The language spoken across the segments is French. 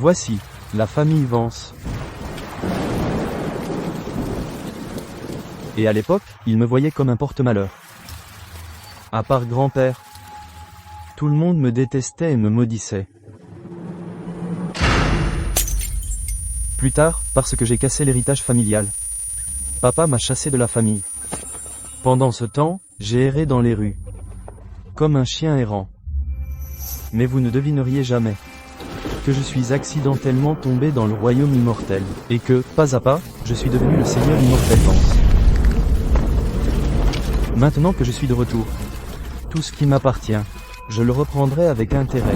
Voici, la famille Vance. Et à l'époque, ils me voyaient comme un porte-malheur. À part grand-père. Tout le monde me détestait et me maudissait. Plus tard, parce que j'ai cassé l'héritage familial. Papa m'a chassé de la famille. Pendant ce temps, j'ai erré dans les rues. Comme un chien errant. Mais vous ne devineriez jamais que je suis accidentellement tombé dans le royaume immortel, et que, pas à pas, je suis devenu le seigneur immortel Vance. Maintenant que je suis de retour, tout ce qui m'appartient, je le reprendrai avec intérêt.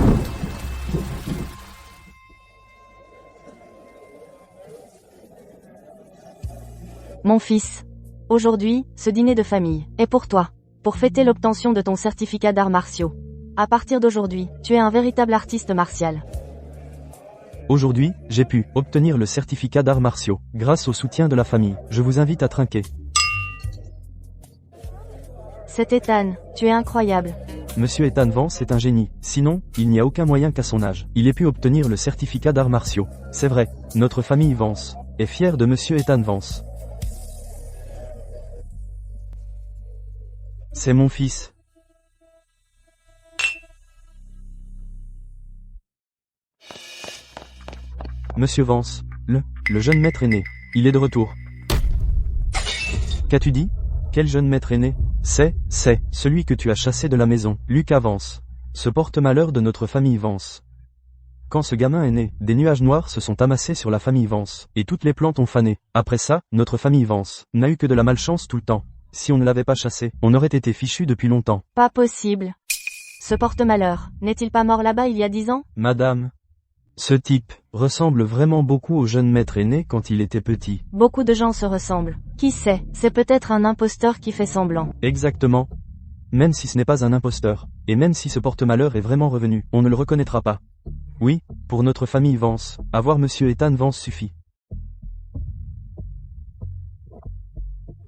Mon fils. Aujourd'hui, ce dîner de famille est pour toi. Pour fêter l'obtention de ton certificat d'arts martiaux. À partir d'aujourd'hui, tu es un véritable artiste martial. Aujourd'hui, j'ai pu obtenir le certificat d'arts martiaux, grâce au soutien de la famille. Je vous invite à trinquer. C'est Ethan, tu es incroyable. Monsieur Ethan Vance est un génie, sinon, il n'y a aucun moyen qu'à son âge, il ait pu obtenir le certificat d'arts martiaux. C'est vrai, notre famille Vance est fière de Monsieur Ethan Vance. C'est mon fils. Monsieur Vance, le jeune maître aîné, il est de retour. Qu'as-tu dit? Quel jeune maître aîné? C'est celui que tu as chassé de la maison, Lucas Vance. Ce porte-malheur de notre famille Vance. Quand ce gamin est né, des nuages noirs se sont amassés sur la famille Vance, et toutes les plantes ont fané. Après ça, notre famille Vance n'a eu que de la malchance tout le temps. Si on ne l'avait pas chassé, on aurait été fichu depuis longtemps. Pas possible. Ce porte-malheur, n'est-il pas mort là-bas il y a 10 ans? Madame, ce type ressemble vraiment beaucoup au jeune maître aîné quand il était petit. Beaucoup de gens se ressemblent. Qui sait, c'est peut-être un imposteur qui fait semblant. Exactement. Même si ce n'est pas un imposteur, et même si ce porte-malheur est vraiment revenu, on ne le reconnaîtra pas. Oui, pour notre famille Vance, avoir Monsieur Ethan Vance suffit.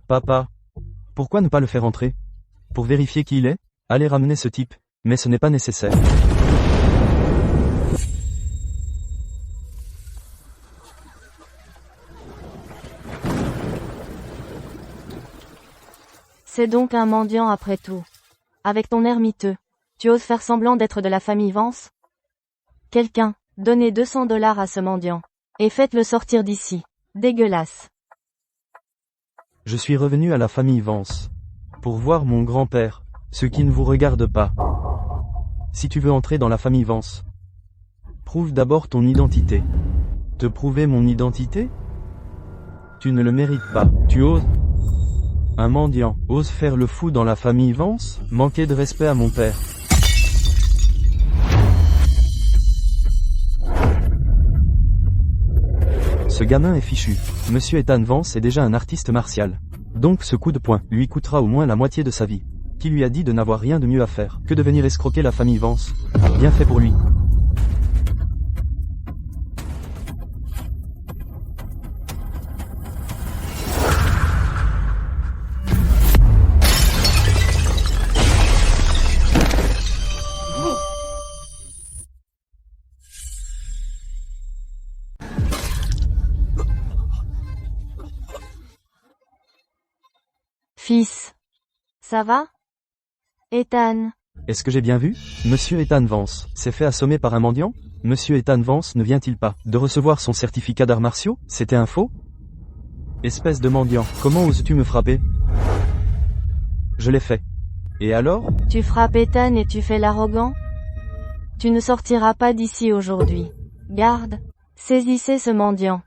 Papa, pourquoi ne pas le faire entrer? Pour vérifier qui il est? Allez ramener ce type, mais ce n'est pas nécessaire. C'est donc un mendiant après tout. Avec ton air miteux, tu oses faire semblant d'être de la famille Vance? Quelqu'un, donnez $200 à ce mendiant. Et faites-le sortir d'ici. Dégueulasse. Je suis revenu à la famille Vance. Pour voir mon grand-père, ce qui ne vous regarde pas. Si tu veux entrer dans la famille Vance, prouve d'abord ton identité. Te prouver mon identité? Tu ne le mérites pas. Tu oses? Un mendiant ose faire le fou dans la famille Vance? Manquer de respect à mon père. Ce gamin est fichu. Monsieur Ethan Vance est déjà un artiste martial. Donc ce coup de poing lui coûtera au moins la moitié de sa vie. Qui lui a dit de n'avoir rien de mieux à faire que de venir escroquer la famille Vance? Bien fait pour lui. Fils. Ça va? Ethan. Est-ce que j'ai bien vu? Monsieur Ethan Vance s'est fait assommer par un mendiant? Monsieur Ethan Vance ne vient-il pas de recevoir son certificat d'arts martiaux? C'était un faux? Espèce de mendiant, comment oses-tu me frapper? Je l'ai fait. Et alors? Tu frappes Ethan et tu fais l'arrogant? Tu ne sortiras pas d'ici aujourd'hui. Garde. Saisissez ce mendiant.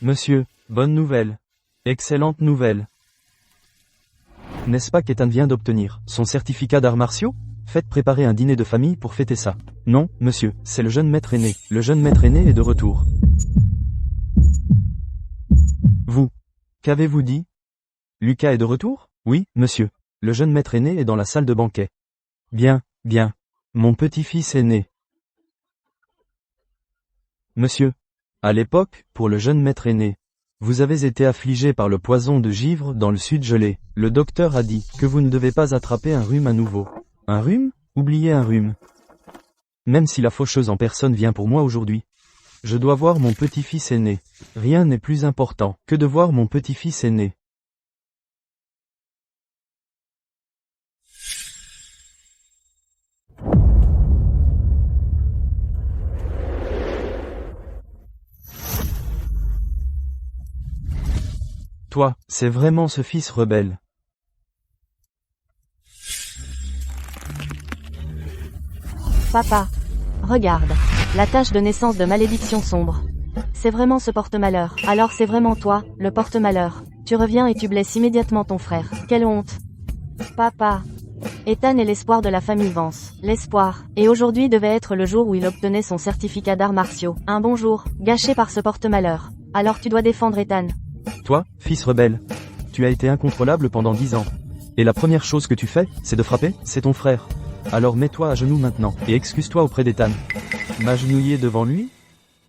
Monsieur, bonne nouvelle. Excellente nouvelle. N'est-ce pas qu'Ethan vient d'obtenir son certificat d'arts martiaux? Faites préparer un dîner de famille pour fêter ça. Non, monsieur, c'est le jeune maître aîné. Le jeune maître aîné est de retour. Vous, qu'avez-vous dit? Lucas est de retour? Oui, monsieur. Le jeune maître aîné est dans la salle de banquet. Bien, bien. Mon petit-fils aîné. Monsieur. À l'époque, pour le jeune maître aîné, vous avez été affligé par le poison de givre dans le sud gelé. Le docteur a dit que vous ne devez pas attraper un rhume à nouveau. Un rhume? Oubliez un rhume. Même si la faucheuse en personne vient pour moi aujourd'hui, je dois voir mon petit-fils aîné. Rien n'est plus important que de voir mon petit-fils aîné. Toi, c'est vraiment ce fils rebelle. Papa. Regarde. La tache de naissance de malédiction sombre. C'est vraiment ce porte-malheur. Alors c'est vraiment toi, le porte-malheur. Tu reviens et tu blesses immédiatement ton frère. Quelle honte. Papa. Ethan est l'espoir de la famille Vance. L'espoir. Et aujourd'hui devait être le jour où il obtenait son certificat d'arts martiaux. Un bon jour, gâché par ce porte-malheur. Alors tu dois défendre Ethan. Toi, fils rebelle. Tu as été incontrôlable pendant 10 ans. Et la première chose que tu fais, c'est de frapper, c'est ton frère. Alors mets-toi à genoux maintenant, et excuse-toi auprès d'Ethan. M'agenouiller devant lui?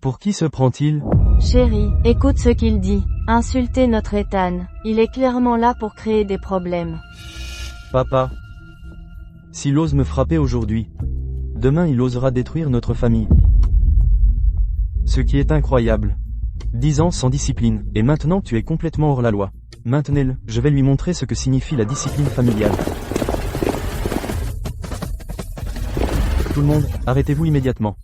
Pour qui se prend-il? Chérie, écoute ce qu'il dit. Insulter notre Ethan. Il est clairement là pour créer des problèmes. Papa. S'il ose me frapper aujourd'hui, demain il osera détruire notre famille. Ce qui est incroyable. 10 ans sans discipline, et maintenant tu es complètement hors la loi. Maintenez-le, je vais lui montrer ce que signifie la discipline familiale. Tout le monde, arrêtez-vous immédiatement.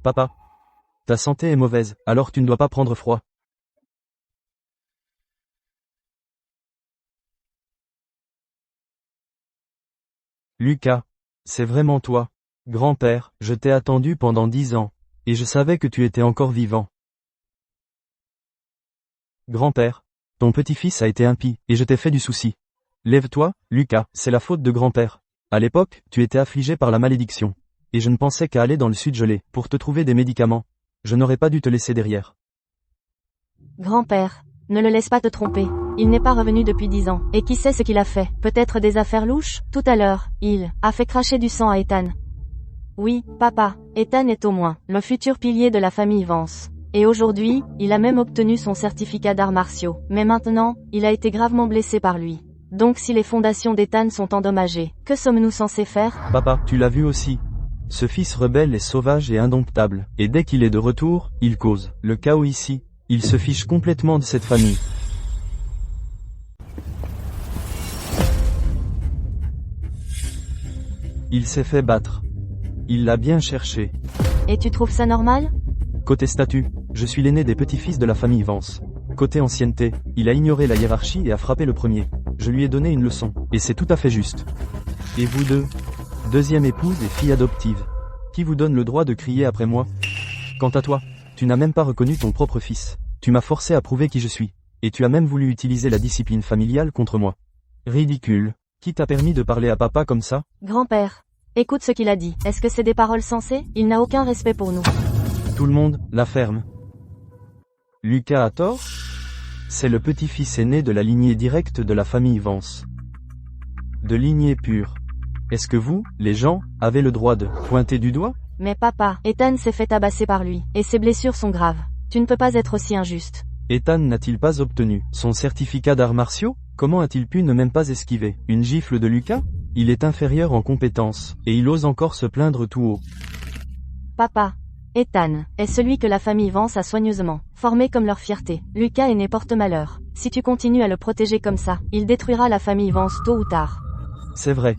Papa. Ta santé est mauvaise, alors tu ne dois pas prendre froid. Lucas. C'est vraiment toi. Grand-père, je t'ai attendu pendant 10 ans. Et je savais que tu étais encore vivant. Grand-père. Ton petit-fils a été impie, et je t'ai fait du souci. Lève-toi, Lucas, c'est la faute de grand-père. À l'époque, tu étais affligé par la malédiction. Et je ne pensais qu'à aller dans le sud gelé, pour te trouver des médicaments. Je n'aurais pas dû te laisser derrière. Grand-père, ne le laisse pas te tromper. Il n'est pas revenu depuis 10 ans. Et qui sait ce qu'il a fait? Peut-être des affaires louches? Tout à l'heure, il a fait cracher du sang à Ethan. Oui, papa, Ethan est au moins le futur pilier de la famille Vance. Et aujourd'hui, il a même obtenu son certificat d'arts martiaux. Mais maintenant, il a été gravement blessé par lui. Donc si les fondations d'Ethan sont endommagées, que sommes-nous censés faire? Papa, tu l'as vu aussi. Ce fils rebelle est sauvage et indomptable. Et dès qu'il est de retour, il cause le chaos ici. Il se fiche complètement de cette famille. Il s'est fait battre. Il l'a bien cherché. Et tu trouves ça normal? Côté statut, je suis l'aîné des petits-fils de la famille Vance. Côté ancienneté, il a ignoré la hiérarchie et a frappé le premier. Je lui ai donné une leçon, et c'est tout à fait juste. Et vous deux? Deuxième épouse et fille adoptive. Qui vous donne le droit de crier après moi? Quant à toi, tu n'as même pas reconnu ton propre fils. Tu m'as forcé à prouver qui je suis. Et tu as même voulu utiliser la discipline familiale contre moi. Ridicule. Qui t'a permis de parler à papa comme ça? Grand-père, écoute ce qu'il a dit. Est-ce que c'est des paroles sensées? Il n'a aucun respect pour nous. Tout le monde, la ferme. Lucas a tort? C'est le petit-fils aîné de la lignée directe de la famille Vance. De lignée pure. Est-ce que vous, les gens, avez le droit de pointer du doigt? Mais papa, Ethan s'est fait tabasser par lui, et ses blessures sont graves. Tu ne peux pas être aussi injuste. Ethan n'a-t-il pas obtenu son certificat d'arts martiaux? Comment a-t-il pu ne même pas esquiver une gifle de Lucas? Il est inférieur en compétences, et il ose encore se plaindre tout haut. Papa, Ethan est celui que la famille Vance a soigneusement formé comme leur fierté. Lucas est né porte-malheur. Si tu continues à le protéger comme ça, il détruira la famille Vance tôt ou tard. C'est vrai.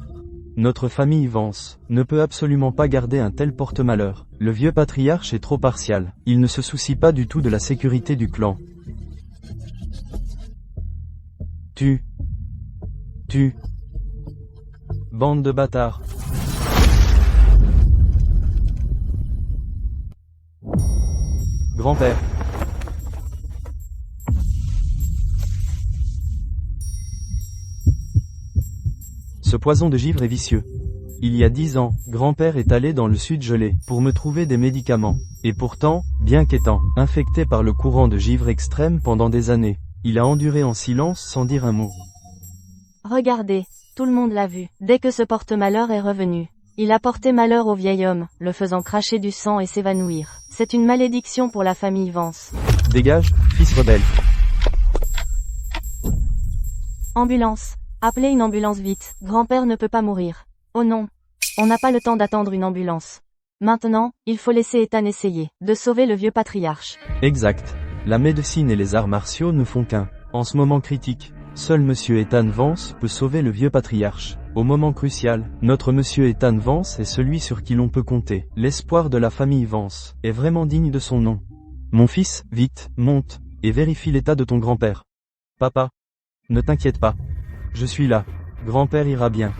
Notre famille Vance ne peut absolument pas garder un tel porte-malheur. Le vieux patriarche est trop partial. Il ne se soucie pas du tout de la sécurité du clan. Tu. Bande de bâtards. Grand-père. Ce poison de givre est vicieux. Il y a 10 ans, grand-père est allé dans le sud gelé pour me trouver des médicaments. Et pourtant, bien qu'étant infecté par le courant de givre extrême pendant des années, il a enduré en silence sans dire un mot. Regardez, tout le monde l'a vu. Dès que ce porte-malheur est revenu, il a porté malheur au vieil homme, le faisant cracher du sang et s'évanouir. C'est une malédiction pour la famille Vance. Dégage, fils rebelle. Ambulance. Appelez une ambulance vite. Grand-père ne peut pas mourir. Oh non. On n'a pas le temps d'attendre une ambulance. Maintenant, il faut laisser Ethan essayer de sauver le vieux patriarche. Exact. La médecine et les arts martiaux ne font qu'un. En ce moment critique, seul monsieur Ethan Vance peut sauver le vieux patriarche. Au moment crucial, notre monsieur Ethan Vance est celui sur qui l'on peut compter. L'espoir de la famille Vance est vraiment digne de son nom. Mon fils, vite, monte, et vérifie l'état de ton grand-père. Papa. Ne t'inquiète pas. Je suis là. Grand-père ira bien.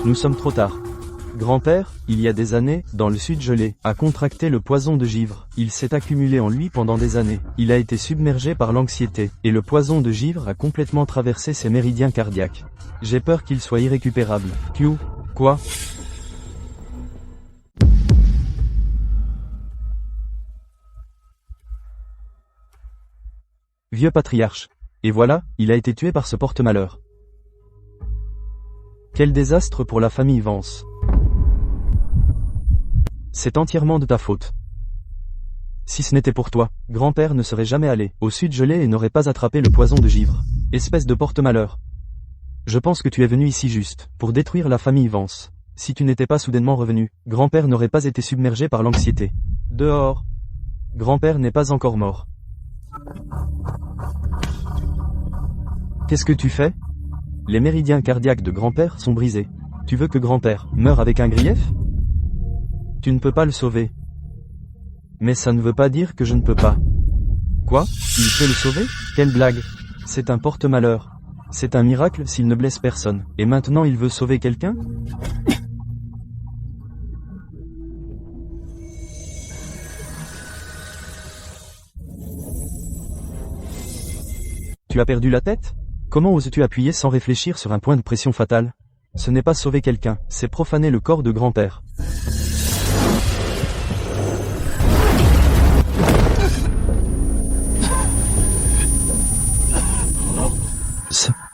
Nous sommes trop tard. Grand-père, il y a des années, dans le sud gelé, a contracté le poison de givre. Il s'est accumulé en lui pendant des années. Il a été submergé par l'anxiété, et le poison de givre a complètement traversé ses méridiens cardiaques. J'ai peur qu'il soit irrécupérable. Q. Quoi? Vieux patriarche. Et voilà, il a été tué par ce porte-malheur. Quel désastre pour la famille Vance. C'est entièrement de ta faute. Si ce n'était pour toi, grand-père ne serait jamais allé au sud gelé et n'aurait pas attrapé le poison de givre. Espèce de porte-malheur. Je pense que tu es venu ici juste pour détruire la famille Vance. Si tu n'étais pas soudainement revenu, grand-père n'aurait pas été submergé par l'anxiété. Dehors. Grand-père n'est pas encore mort. Qu'est-ce que tu fais? Les méridiens cardiaques de grand-père sont brisés. Tu veux que grand-père meure avec un grief? Tu ne peux pas le sauver. Mais ça ne veut pas dire que je ne peux pas. Quoi? Il peut le sauver? Quelle blague! C'est un porte-malheur. C'est un miracle s'il ne blesse personne. Et maintenant il veut sauver quelqu'un? Tu as perdu la tête? Comment oses-tu appuyer sans réfléchir sur un point de pression fatal? Ce n'est pas sauver quelqu'un, c'est profaner le corps de grand-père.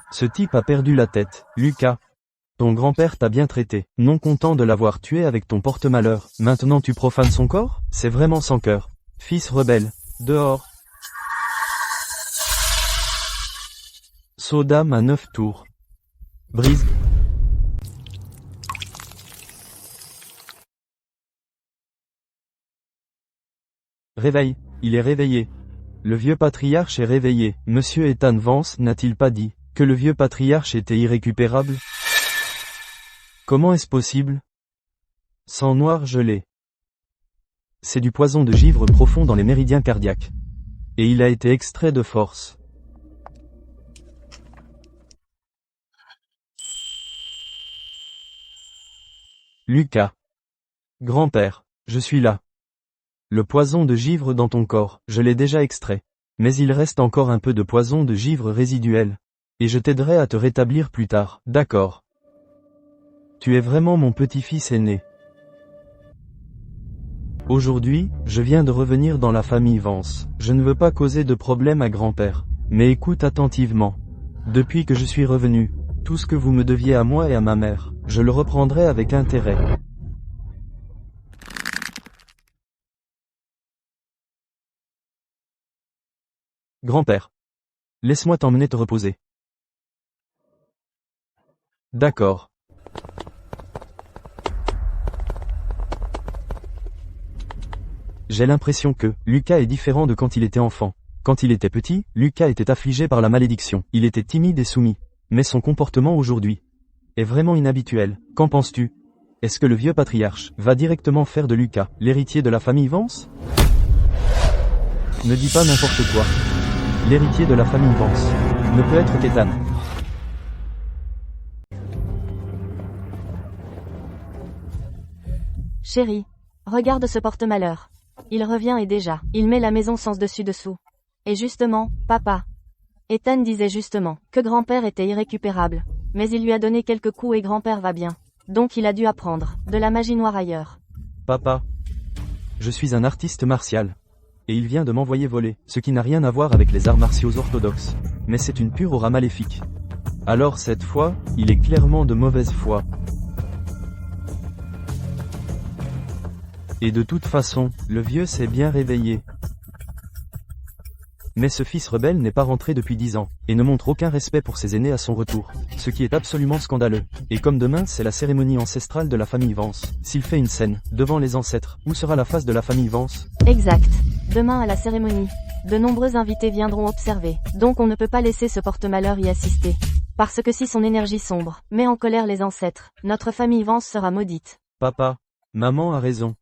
Ce type a perdu la tête. Lucas. Ton grand-père t'a bien traité, non content de l'avoir tué avec ton porte-malheur. Maintenant tu profanes son corps? C'est vraiment sans cœur. Fils rebelle. Dehors. Saut d'âme à 9 tours. Brise. Réveille. Il est réveillé. Le vieux patriarche est réveillé. Monsieur Ethan Vance n'a-t-il pas dit que le vieux patriarche était irrécupérable? Comment est-ce possible? Sang noir gelé. C'est du poison de givre profond dans les méridiens cardiaques. Et il a été extrait de force. Lucas. Grand-père, je suis là. Le poison de givre dans ton corps, je l'ai déjà extrait. Mais il reste encore un peu de poison de givre résiduel. Et je t'aiderai à te rétablir plus tard, d'accord? Tu es vraiment mon petit-fils aîné. Aujourd'hui, je viens de revenir dans la famille Vance. Je ne veux pas causer de problème à grand-père. Mais écoute attentivement. Depuis que je suis revenu, tout ce que vous me deviez à moi et à ma mère, je le reprendrai avec intérêt. Grand-père. Laisse-moi t'emmener te reposer. D'accord. J'ai l'impression que Lucas est différent de quand il était enfant. Quand il était petit, Lucas était affligé par la malédiction. Il était timide et soumis. Mais son comportement aujourd'hui est vraiment inhabituel. Qu'en penses-tu? Est-ce que le vieux patriarche va directement faire de Lucas l'héritier de la famille Vance? Ne dis pas n'importe quoi. L'héritier de la famille Vance ne peut être qu'Ethan. Chérie, regarde ce porte-malheur. Il revient et déjà, il met la maison sens dessus dessous. Et justement, papa. Ethan disait justement que grand-père était irrécupérable. Mais il lui a donné quelques coups et grand-père va bien. Donc il a dû apprendre de la magie noire ailleurs. Papa. Je suis un artiste martial. Et il vient de m'envoyer voler, ce qui n'a rien à voir avec les arts martiaux orthodoxes. Mais c'est une pure aura maléfique. Alors cette fois, il est clairement de mauvaise foi. Et de toute façon, le vieux s'est bien réveillé. Mais ce fils rebelle n'est pas rentré depuis 10 ans, et ne montre aucun respect pour ses aînés à son retour, ce qui est absolument scandaleux. Et comme demain c'est la cérémonie ancestrale de la famille Vance, s'il fait une scène, devant les ancêtres, où sera la face de la famille Vance? Exact. Demain à la cérémonie, de nombreux invités viendront observer, donc on ne peut pas laisser ce porte-malheur y assister. Parce que si son énergie sombre met en colère les ancêtres, notre famille Vance sera maudite. Papa, maman a raison.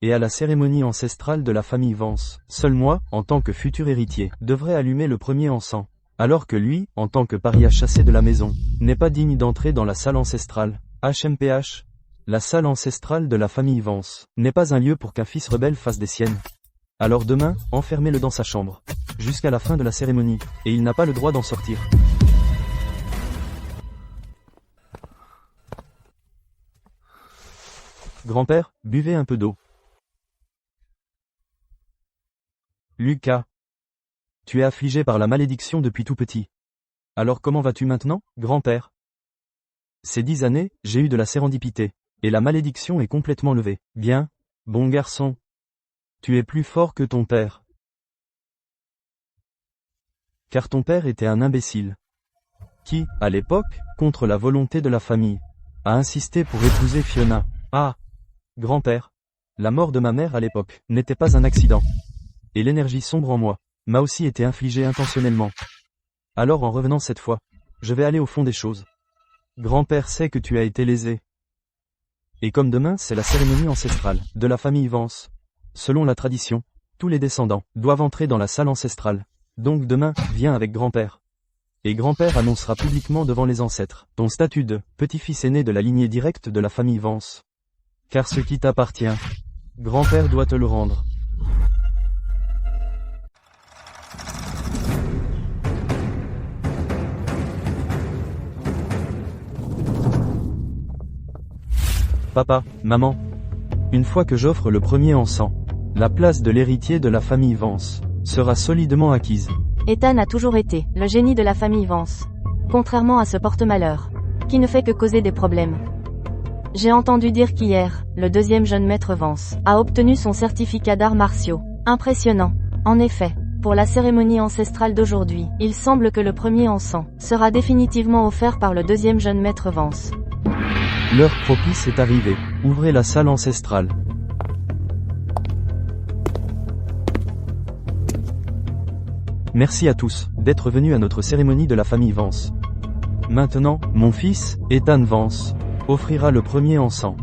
Et à la cérémonie ancestrale de la famille Vance, seul moi, en tant que futur héritier, devrais allumer le premier encens. Alors que lui, en tant que paria chassé de la maison, n'est pas digne d'entrer dans la salle ancestrale. HMPH. La salle ancestrale de la famille Vance n'est pas un lieu pour qu'un fils rebelle fasse des siennes. Alors demain, enfermez-le dans sa chambre, jusqu'à la fin de la cérémonie, et il n'a pas le droit d'en sortir. Grand-père, buvez un peu d'eau. Lucas. Tu es affligé par la malédiction depuis tout petit. Alors comment vas-tu maintenant, grand-père? Ces 10 années, j'ai eu de la sérendipité, et la malédiction est complètement levée. Bien, bon garçon. Tu es plus fort que ton père. Car ton père était un imbécile. Qui, à l'époque, contre la volonté de la famille, a insisté pour épouser Fiona. Ah, grand-père. La mort de ma mère à l'époque n'était pas un accident. Et l'énergie sombre en moi m'a aussi été infligée intentionnellement. Alors en revenant cette fois, je vais aller au fond des choses. Grand-père sait que tu as été lésé. Et comme demain c'est la cérémonie ancestrale de la famille Vance, selon la tradition, tous les descendants doivent entrer dans la salle ancestrale. Donc demain, viens avec grand-père. Et grand-père annoncera publiquement devant les ancêtres ton statut de petit-fils aîné de la lignée directe de la famille Vance. Car ce qui t'appartient, grand-père doit te le rendre. Papa, maman. Une fois que j'offre le premier encens, la place de l'héritier de la famille Vance sera solidement acquise. Ethan a toujours été le génie de la famille Vance. Contrairement à ce porte-malheur, qui ne fait que causer des problèmes. J'ai entendu dire qu'hier, le deuxième jeune maître Vance a obtenu son certificat d'arts martiaux. Impressionnant. En effet, pour la cérémonie ancestrale d'aujourd'hui, il semble que le premier encens sera définitivement offert par le deuxième jeune maître Vance. L'heure propice est arrivée. Ouvrez la salle ancestrale. Merci à tous d'être venus à notre cérémonie de la famille Vance. Maintenant, mon fils, Ethan Vance, offrira le premier encens.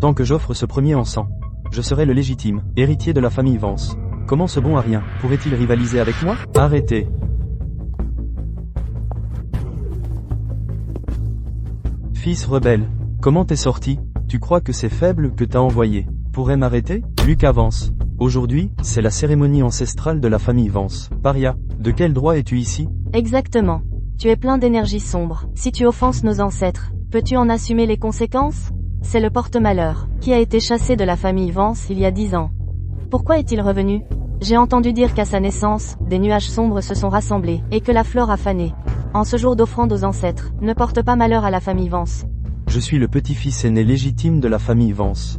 Tant que j'offre ce premier encens, je serai le légitime héritier de la famille Vance. Comment ce bon à rien pourrait-il rivaliser avec moi? Arrêtez. Fils rebelle, comment t'es sorti? Tu crois que ces faibles que t'as envoyés pourraient m'arrêter? Lucas Vance. Aujourd'hui, c'est la cérémonie ancestrale de la famille Vance. Paria, de quel droit es-tu ici? Exactement. Tu es plein d'énergie sombre. Si tu offenses nos ancêtres, peux-tu en assumer les conséquences? C'est le porte-malheur, qui a été chassé de la famille Vance il y a 10 ans. Pourquoi est-il revenu? J'ai entendu dire qu'à sa naissance, des nuages sombres se sont rassemblés, et que la flore a fané. En ce jour d'offrande aux ancêtres, ne porte pas malheur à la famille Vance. Je suis le petit-fils aîné légitime de la famille Vance.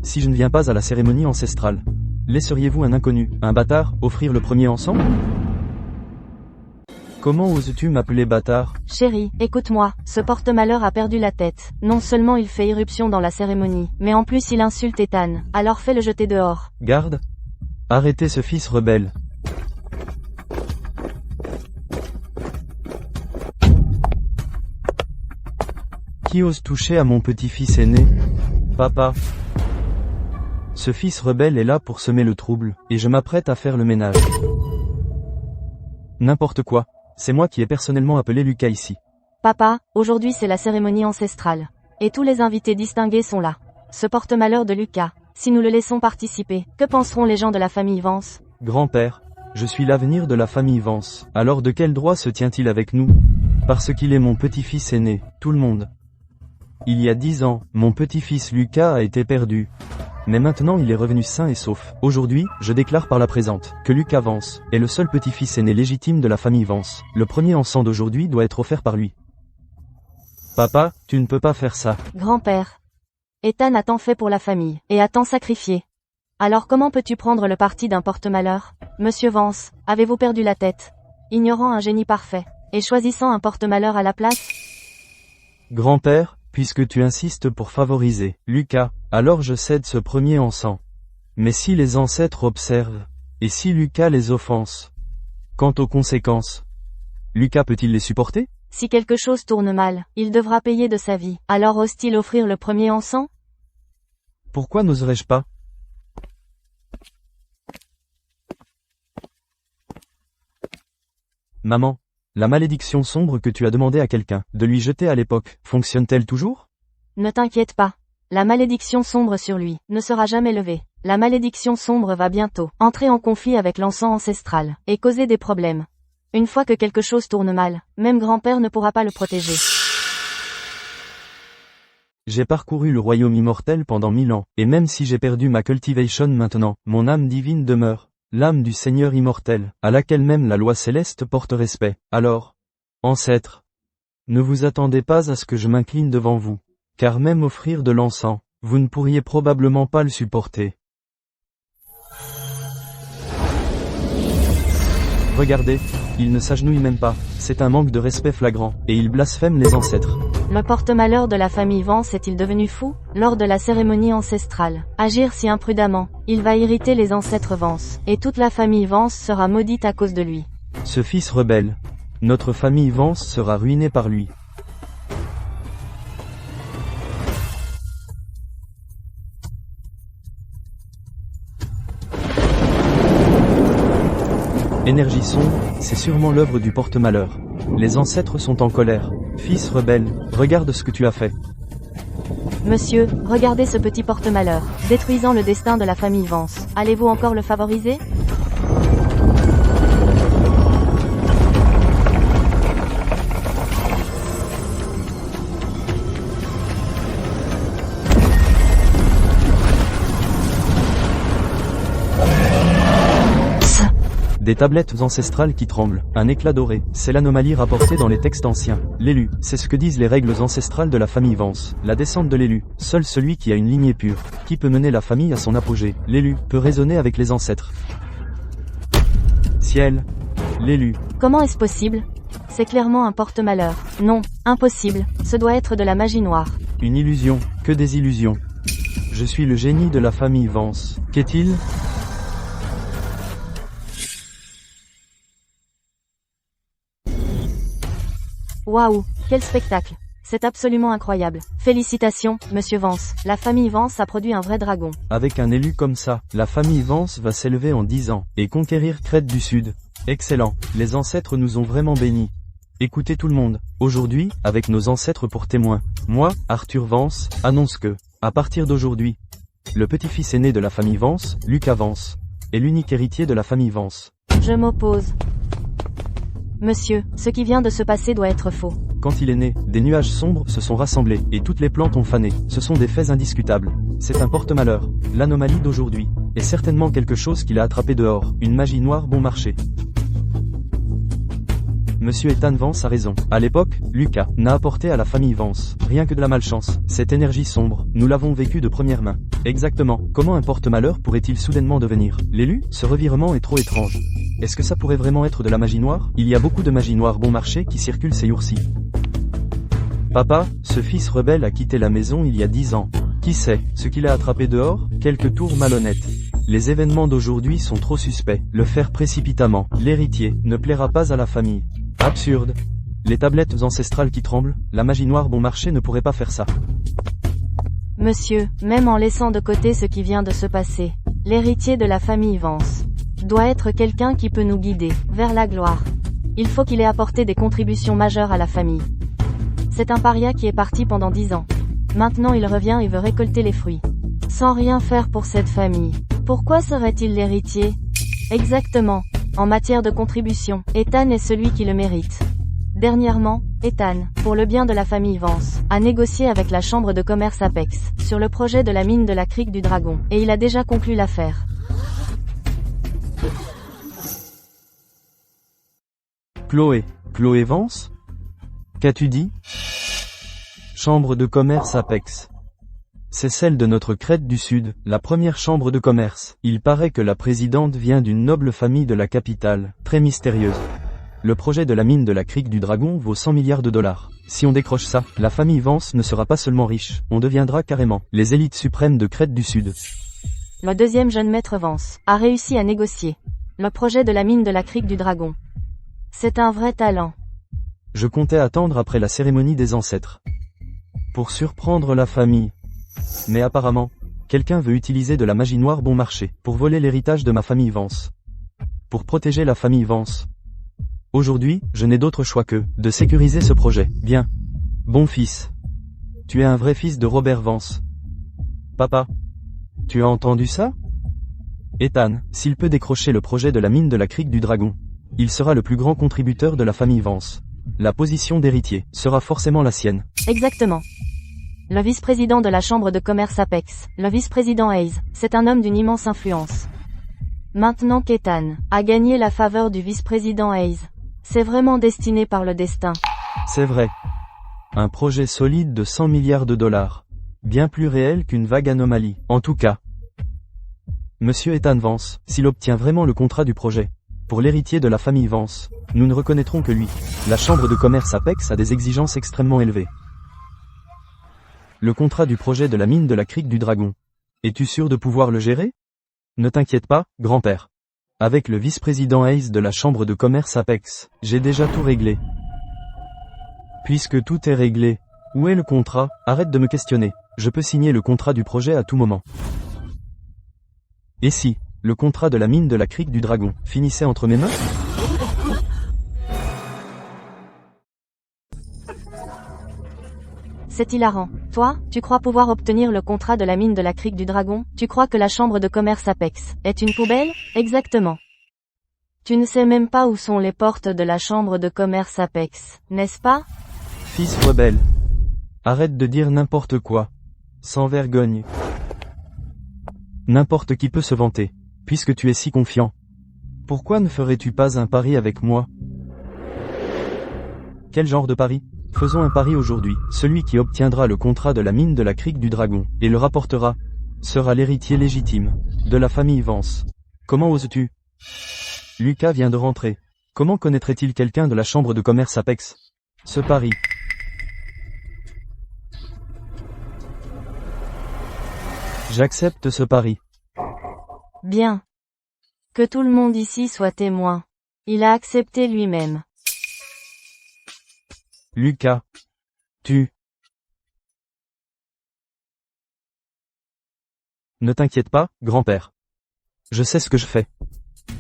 Si je ne viens pas à la cérémonie ancestrale, laisseriez-vous un inconnu, un bâtard, offrir le premier encens? Comment oses-tu m'appeler bâtard? Chérie, écoute-moi, ce porte-malheur a perdu la tête. Non seulement il fait irruption dans la cérémonie, mais en plus il insulte Ethan, alors fais-le jeter dehors. Garde. Arrêtez ce fils rebelle. Qui ose toucher à mon petit-fils aîné? Papa. Ce fils rebelle est là pour semer le trouble, et je m'apprête à faire le ménage. N'importe quoi. C'est moi qui ai personnellement appelé Lucas ici. Papa, aujourd'hui c'est la cérémonie ancestrale. Et tous les invités distingués sont là. Ce porte-malheur de Lucas, si nous le laissons participer, que penseront les gens de la famille Vance? Grand-père, Je suis l'avenir de la famille Vance. Alors de quel droit se tient-il avec nous? Parce qu'il est mon petit-fils aîné, tout le monde. Il y a 10 ans, mon petit-fils Lucas a été perdu. Mais maintenant il est revenu sain et sauf. Aujourd'hui, je déclare par la présente, que Lucas Vance est le seul petit-fils aîné légitime de la famille Vance. Le premier encens d'aujourd'hui doit être offert par lui. Papa, tu ne peux pas faire ça. Grand-père. Ethan a tant fait pour la famille, et a tant sacrifié. Alors comment peux-tu prendre le parti d'un porte-malheur? Monsieur Vance, avez-vous perdu la tête? Ignorant un génie parfait, et choisissant un porte-malheur à la place? Grand-père, puisque tu insistes pour favoriser Lucas, alors je cède ce premier encens. Mais si les ancêtres observent, et si Lucas les offense? Quant aux conséquences, Lucas peut-il les supporter? Si quelque chose tourne mal, il devra payer de sa vie. Alors ose-t-il offrir le premier encens? Pourquoi n'oserais-je pas? Maman, la malédiction sombre que tu as demandé à quelqu'un de lui jeter à l'époque, fonctionne-t-elle toujours? Ne t'inquiète pas. La malédiction sombre sur lui ne sera jamais levée. La malédiction sombre va bientôt entrer en conflit avec l'encens ancestral et causer des problèmes. Une fois que quelque chose tourne mal, même grand-père ne pourra pas le protéger. J'ai parcouru le royaume immortel pendant 1000 ans, et même si j'ai perdu ma cultivation maintenant, mon âme divine demeure. L'âme du Seigneur immortel, à laquelle même la loi céleste porte respect. Alors, ancêtres, ne vous attendez pas à ce que je m'incline devant vous, car même offrir de l'encens, vous ne pourriez probablement pas le supporter. Regardez, il ne s'agenouille même pas, c'est un manque de respect flagrant, et il blasphème les ancêtres. Le porte-malheur de la famille Vance est-il devenu fou, lors de la cérémonie ancestrale? Agir si imprudemment, il va irriter les ancêtres Vance, et toute la famille Vance sera maudite à cause de lui. Ce fils rebelle, notre famille Vance sera ruinée par lui. Énergie sombre, c'est sûrement l'œuvre du porte-malheur. Les ancêtres sont en colère. Fils rebelle, regarde ce que tu as fait. Monsieur, regardez ce petit porte-malheur, détruisant le destin de la famille Vance. Allez-vous encore le favoriser? Des tablettes ancestrales qui tremblent, un éclat doré, c'est l'anomalie rapportée dans les textes anciens. L'élu, c'est ce que disent les règles ancestrales de la famille Vance. La descente de l'élu, seul celui qui a une lignée pure, qui peut mener la famille à son apogée. L'élu, peut raisonner avec les ancêtres. Ciel, l'élu. Comment est-ce possible? C'est clairement un porte-malheur. Non, impossible, ce doit être de la magie noire. Une illusion, que des illusions. Je suis le génie de la famille Vance. Qu'est-il? Waouh, quel spectacle! C'est absolument incroyable. Félicitations, monsieur Vance. La famille Vance a produit un vrai dragon. Avec un élu comme ça, la famille Vance va s'élever en 10 ans, et conquérir Crète du Sud. Excellent, les ancêtres nous ont vraiment bénis. Écoutez tout le monde, aujourd'hui, avec nos ancêtres pour témoins, moi, Arthur Vance, annonce que, à partir d'aujourd'hui, le petit-fils aîné de la famille Vance, Lucas Vance, est l'unique héritier de la famille Vance. Je m'oppose. Monsieur, ce qui vient de se passer doit être faux. Quand il est né, des nuages sombres se sont rassemblés, et toutes les plantes ont fané. Ce sont des faits indiscutables. C'est un porte-malheur. L'anomalie d'aujourd'hui est certainement quelque chose qu'il a attrapé dehors, une magie noire bon marché. Monsieur Ethan Vance a raison. À l'époque, Lucas n'a apporté à la famille Vance rien que de la malchance. Cette énergie sombre, nous l'avons vécue de première main. Exactement. Comment un porte-malheur pourrait-il soudainement devenir l'élu? Ce revirement est trop étrange. Est-ce que ça pourrait vraiment être de la magie noire? Il y a beaucoup de magie noire bon marché qui circule ces jours-ci. Papa, ce fils rebelle a quitté la maison il y a 10 ans. Qui sait, ce qu'il a attrapé dehors? Quelques tours malhonnêtes. Les événements d'aujourd'hui sont trop suspects. Le faire précipitamment, l'héritier, ne plaira pas à la famille. Absurde. Les tablettes ancestrales qui tremblent, la magie noire bon marché ne pourrait pas faire ça. Monsieur, même en laissant de côté ce qui vient de se passer, l'héritier de la famille Vance doit être quelqu'un qui peut nous guider vers la gloire. Il faut qu'il ait apporté des contributions majeures à la famille. C'est un paria qui est parti pendant 10 ans. Maintenant il revient et veut récolter les fruits. Sans rien faire pour cette famille. Pourquoi serait-il l'héritier? Exactement. En matière de contribution, Ethan est celui qui le mérite. Dernièrement, Ethan, pour le bien de la famille Vance, a négocié avec la chambre de commerce Apex, sur le projet de la mine de la Crique du Dragon, et il a déjà conclu l'affaire. Chloé Vance? Qu'as-tu dit? Chambre de commerce Apex. C'est celle de notre Crète du Sud, la première chambre de commerce. Il paraît que la présidente vient d'une noble famille de la capitale, très mystérieuse. Le projet de la mine de la Crique du Dragon vaut 100 milliards de dollars. Si on décroche ça, la famille Vance ne sera pas seulement riche, on deviendra carrément les élites suprêmes de Crète du Sud. Le deuxième jeune maître Vance a réussi à négocier le projet de la mine de la Crique du Dragon. C'est un vrai talent. Je comptais attendre après la cérémonie des ancêtres pour surprendre la famille. Mais apparemment, quelqu'un veut utiliser de la magie noire bon marché pour voler l'héritage de ma famille Vance. Pour protéger la famille Vance. Aujourd'hui, je n'ai d'autre choix que de sécuriser ce projet. Bien. Bon fils. Tu es un vrai fils de Robert Vance. Papa. Tu as entendu ça? Ethan, s'il peut décrocher le projet de la mine de la Crique du Dragon, il sera le plus grand contributeur de la famille Vance. La position d'héritier sera forcément la sienne. Exactement. Le vice-président de la chambre de commerce Apex, le vice-président Hayes, c'est un homme d'une immense influence. Maintenant qu'Ethan a gagné la faveur du vice-président Hayes, c'est vraiment destiné par le destin. C'est vrai. Un projet solide de 100 milliards de dollars. Bien plus réel qu'une vague anomalie. En tout cas, Monsieur Ethan Vance, s'il obtient vraiment le contrat du projet, pour l'héritier de la famille Vance, nous ne reconnaîtrons que lui. La chambre de commerce Apex a des exigences extrêmement élevées. Le contrat du projet de la mine de la Crique du Dragon. Es-tu sûr de pouvoir le gérer? Ne t'inquiète pas, grand-père. Avec le vice-président Hayes de la chambre de commerce Apex, j'ai déjà tout réglé. Puisque tout est réglé, où est le contrat? Arrête de me questionner. Je peux signer le contrat du projet à tout moment. Et si, le contrat de la mine de la Crique du Dragon, finissait entre mes mains? C'est hilarant. Toi, tu crois pouvoir obtenir le contrat de la mine de la Crique du Dragon? Tu crois que la chambre de commerce Apex est une poubelle? Exactement. Tu ne sais même pas où sont les portes de la chambre de commerce Apex, n'est-ce pas? Fils rebelle. Arrête de dire n'importe quoi. Sans vergogne. N'importe qui peut se vanter, puisque tu es si confiant. Pourquoi ne ferais-tu pas un pari avec moi? Quel genre de pari? Faisons un pari aujourd'hui. Celui qui obtiendra le contrat de la mine de la Crique du Dragon, et le rapportera, sera l'héritier légitime de la famille Vance. Comment oses-tu? Lucas vient de rentrer. Comment connaîtrait-il quelqu'un de la chambre de commerce Apex? Ce pari. J'accepte ce pari. Bien. Que tout le monde ici soit témoin. Il a accepté lui-même. Lucas. Tu. Ne t'inquiète pas, grand-père. Je sais ce que je fais.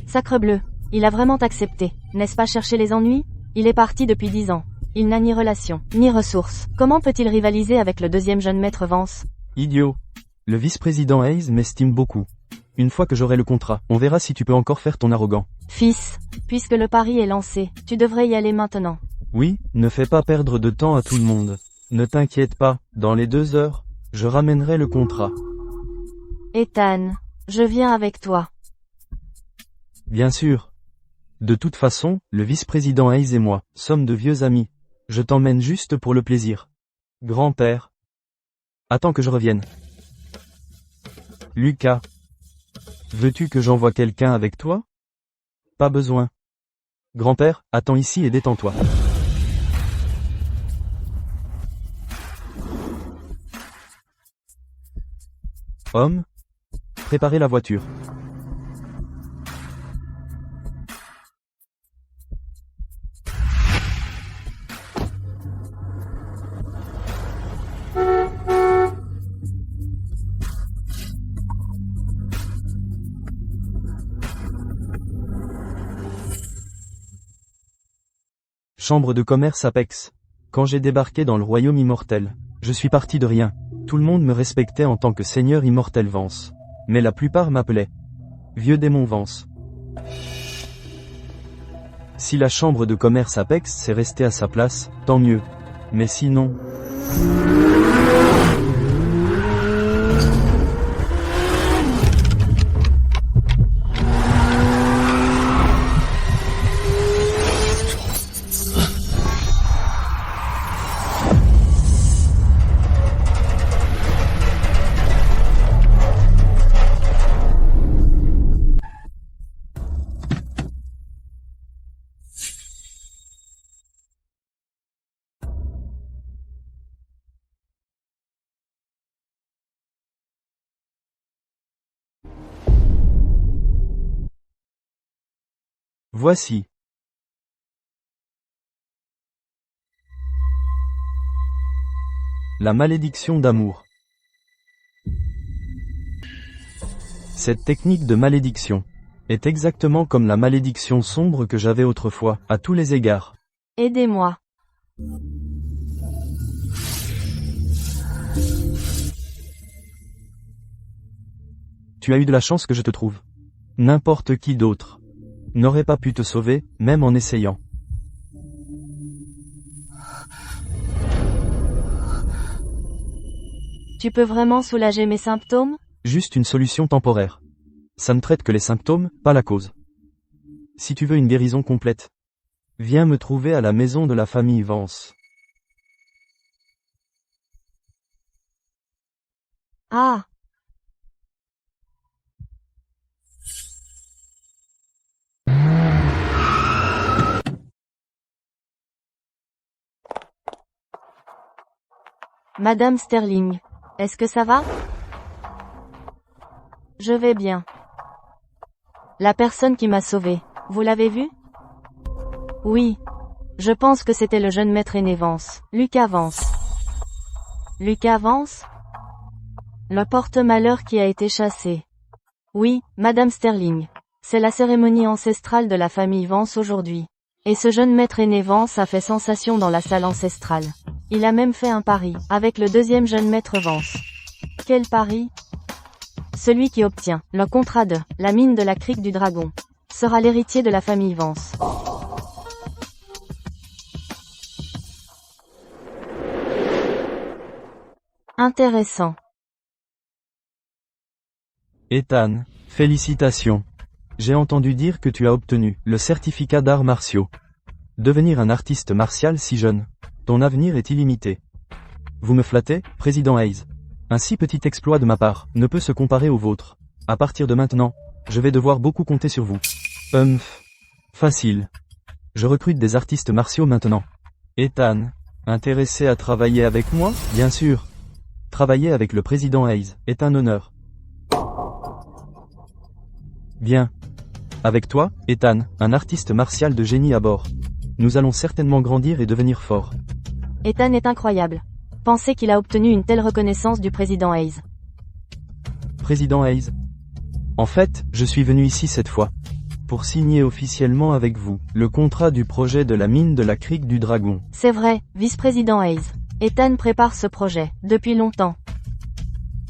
Sacrebleu. Il a vraiment accepté. N'est-ce pas chercher les ennuis? Il est parti depuis 10 ans. Il n'a ni relation, ni ressources. Comment peut-il rivaliser avec le deuxième jeune maître Vance? Idiot. Le vice-président Hayes m'estime beaucoup. Une fois que j'aurai le contrat, on verra si tu peux encore faire ton arrogant. Fils, puisque le pari est lancé, tu devrais y aller maintenant. Oui, ne fais pas perdre de temps à tout le monde. Ne t'inquiète pas, dans les 2 heures, je ramènerai le contrat. Ethan, je viens avec toi. Bien sûr. De toute façon, le vice-président Hayes et moi, sommes de vieux amis. Je t'emmène juste pour le plaisir. Grand-père. Attends que je revienne. Lucas. Veux-tu que j'envoie quelqu'un avec toi? Pas besoin. Grand-père, attends ici et détends-toi. Homme, préparez la voiture. Chambre de commerce Apex. Quand j'ai débarqué dans le royaume immortel, je suis parti de rien. Tout le monde me respectait en tant que seigneur immortel Vance. Mais la plupart m'appelaient Vieux démon Vance. Si la chambre de commerce Apex s'est restée à sa place, tant mieux. Mais sinon... Voici. La malédiction d'amour. Cette technique de malédiction est exactement comme la malédiction sombre que j'avais autrefois, à tous les égards. Aidez-moi. Tu as eu de la chance que je te trouve. N'importe qui d'autre n'aurait pas pu te sauver, même en essayant. Tu peux vraiment soulager mes symptômes? Juste une solution temporaire. Ça ne traite que les symptômes, pas la cause. Si tu veux une guérison complète, viens me trouver à la maison de la famille Vance. Ah! Madame Sterling, est-ce que ça va? Je vais bien. La personne qui m'a sauvée, vous l'avez vue? Oui. Je pense que c'était le jeune maître Aîné Vance, Lucas Vance. Lucas Vance? Le porte-malheur qui a été chassé. Oui, Madame Sterling. C'est la cérémonie ancestrale de la famille Vance aujourd'hui. Et ce jeune maître Aîné Vance a fait sensation dans la salle ancestrale. Il a même fait un pari, avec le deuxième jeune maître Vance. Quel pari? Celui qui obtient le contrat de la mine de la crique du dragon sera l'héritier de la famille Vance. Intéressant. Ethan, félicitations. J'ai entendu dire que tu as obtenu le certificat d'arts martiaux. Devenir un artiste martial si jeune. Ton avenir est illimité. Vous me flattez, Président Hayes. Un si petit exploit de ma part ne peut se comparer au vôtre. À partir de maintenant, je vais devoir beaucoup compter sur vous. Facile. Je recrute des artistes martiaux maintenant. Ethan, intéressé à travailler avec moi? Bien sûr. Travailler avec le Président Hayes est un honneur. Bien. Avec toi, Ethan, un artiste martial de génie à bord. Nous allons certainement grandir et devenir forts. Ethan est incroyable. Pensez qu'il a obtenu une telle reconnaissance du président Hayes. Président Hayes. En fait, je suis venu ici cette fois pour signer officiellement avec vous le contrat du projet de la mine de la crique du dragon. C'est vrai, vice-président Hayes. Ethan prépare ce projet depuis longtemps.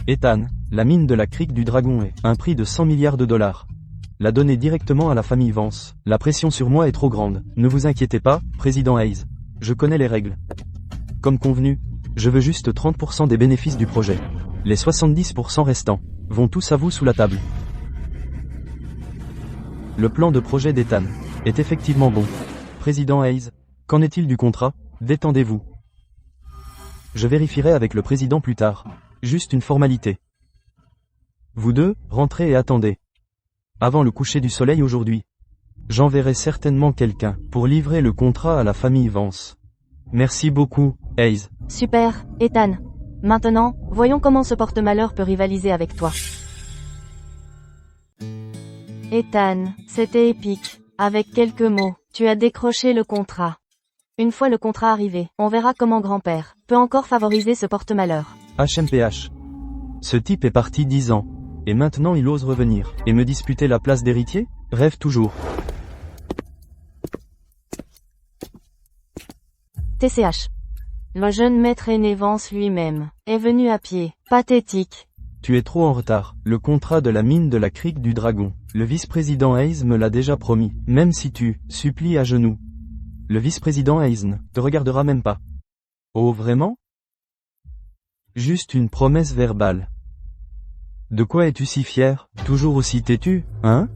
Ethan, la mine de la crique du dragon est un prix de 100 milliards de dollars. La donner directement à la famille Vance. La pression sur moi est trop grande. Ne vous inquiétez pas, Président Hayes. Je connais les règles. Comme convenu, je veux juste 30% des bénéfices du projet. Les 70% restants vont tous à vous sous la table. Le plan de projet d'Ethan est effectivement bon. Président Hayes, qu'en est-il du contrat? Détendez-vous. Je vérifierai avec le président plus tard. Juste une formalité. Vous deux, rentrez et attendez. Avant le coucher du soleil aujourd'hui, j'enverrai certainement quelqu'un pour livrer le contrat à la famille Vance. Merci beaucoup, Hayes. Super, Ethan. Maintenant, voyons comment ce porte-malheur peut rivaliser avec toi. Ethan, c'était épique. Avec quelques mots, tu as décroché le contrat. Une fois le contrat arrivé, on verra comment grand-père peut encore favoriser ce porte-malheur. HMPH. Ce type est parti 10 ans. Et maintenant il ose revenir et me disputer la place d'héritier? Rêve toujours. TCH. Le jeune maître Aîné Vance lui-même est venu à pied. Pathétique. Tu es trop en retard. Le contrat de la mine de la crique du dragon. Le vice-président Hayes me l'a déjà promis. Même si tu supplies à genoux. Le vice-président Hayes ne te regardera même pas. Oh vraiment? Juste une promesse verbale. De quoi es-tu si fier? Toujours aussi têtu, hein?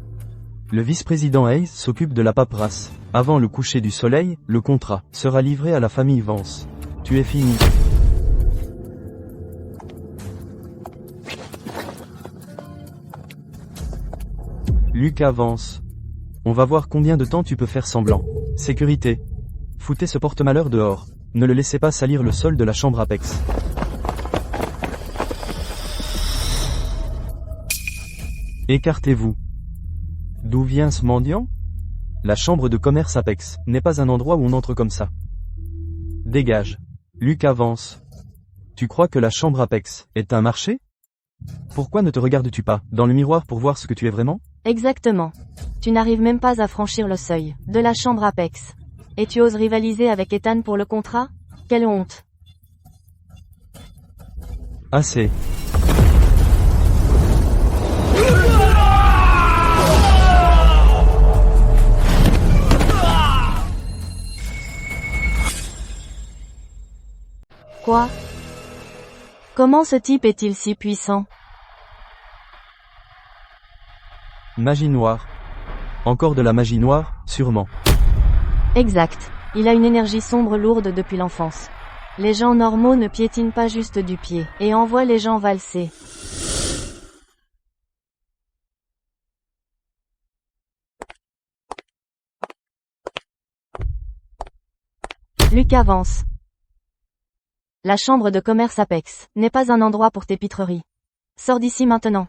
Le vice-président Hayes s'occupe de la paperasse. Avant le coucher du soleil, le contrat sera livré à la famille Vance. Tu es fini. Lucas Vance. On va voir combien de temps tu peux faire semblant. Sécurité. Foutez ce porte-malheur dehors. Ne le laissez pas salir le sol de la chambre Apex. Écartez-vous. D'où vient ce mendiant? La chambre de commerce Apex n'est pas un endroit où on entre comme ça. Dégage. Lucas Vance. Tu crois que la chambre Apex est un marché? Pourquoi ne te regardes-tu pas dans le miroir pour voir ce que tu es vraiment? Exactement. Tu n'arrives même pas à franchir le seuil de la chambre Apex. Et tu oses rivaliser avec Ethan pour le contrat? Quelle honte. Assez. Quoi? Comment ce type est-il si puissant? Magie noire. Encore de la magie noire, sûrement. Exact. Il a une énergie sombre lourde depuis l'enfance. Les gens normaux ne piétinent pas juste du pied, et envoient les gens valser. Lucas Vance. La chambre de commerce Apex n'est pas un endroit pour tes pitreries. Sors d'ici maintenant.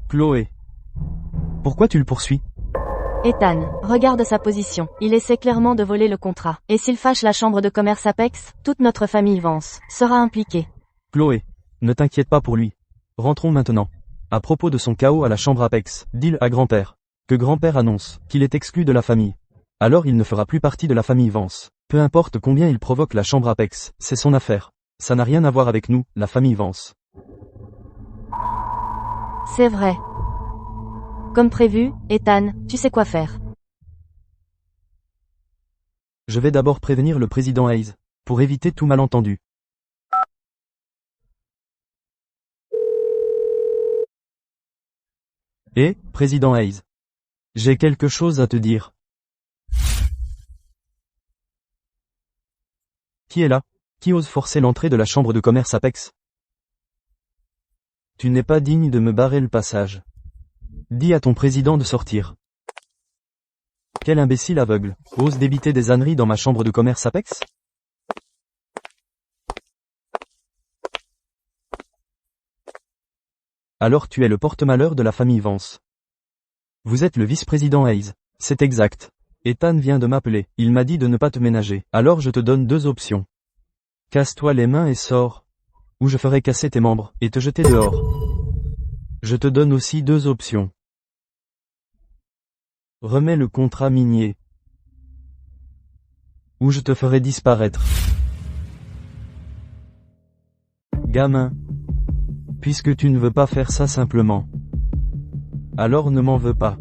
Chloé. Pourquoi tu le poursuis? Ethan, regarde sa position. Il essaie clairement de voler le contrat. Et s'il fâche la chambre de commerce Apex, toute notre famille Vance sera impliquée. Chloé. Ne t'inquiète pas pour lui. Rentrons maintenant. À propos de son chaos à la chambre Apex, dis-le à grand-père. Que grand-père annonce qu'il est exclu de la famille. Alors il ne fera plus partie de la famille Vance. Peu importe combien il provoque la chambre Apex, c'est son affaire. Ça n'a rien à voir avec nous, la famille Vance. C'est vrai. Comme prévu, Ethan, tu sais quoi faire. Je vais d'abord prévenir le président Hayes, pour éviter tout malentendu. Et, président Hayes. J'ai quelque chose à te dire. Qui est là? Qui ose forcer l'entrée de la chambre de commerce Apex? Tu n'es pas digne de me barrer le passage. Dis à ton président de sortir. Quel imbécile aveugle, ose débiter des âneries dans ma chambre de commerce Apex? Alors tu es le porte-malheur de la famille Vance. Vous êtes le vice-président Hayes. C'est exact. Ethan vient de m'appeler. Il m'a dit de ne pas te ménager. Alors je te donne deux options. Casse-toi les mains et sors. Ou je ferai casser tes membres et te jeter dehors. Je te donne aussi deux options. Remets le contrat minier. Ou je te ferai disparaître. Gamin. Puisque tu ne veux pas faire ça simplement. Alors ne m'en veux pas.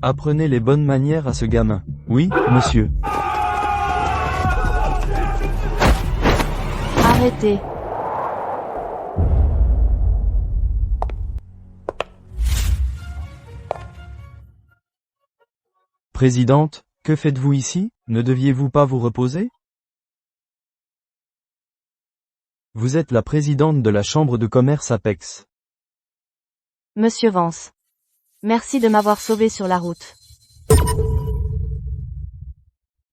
Apprenez les bonnes manières à ce gamin. Oui, monsieur. Arrêtez. Présidente, que faites-vous ici? Ne deviez-vous pas vous reposer? Vous êtes la présidente de la chambre de commerce Apex. Monsieur Vance. Merci de m'avoir sauvé sur la route.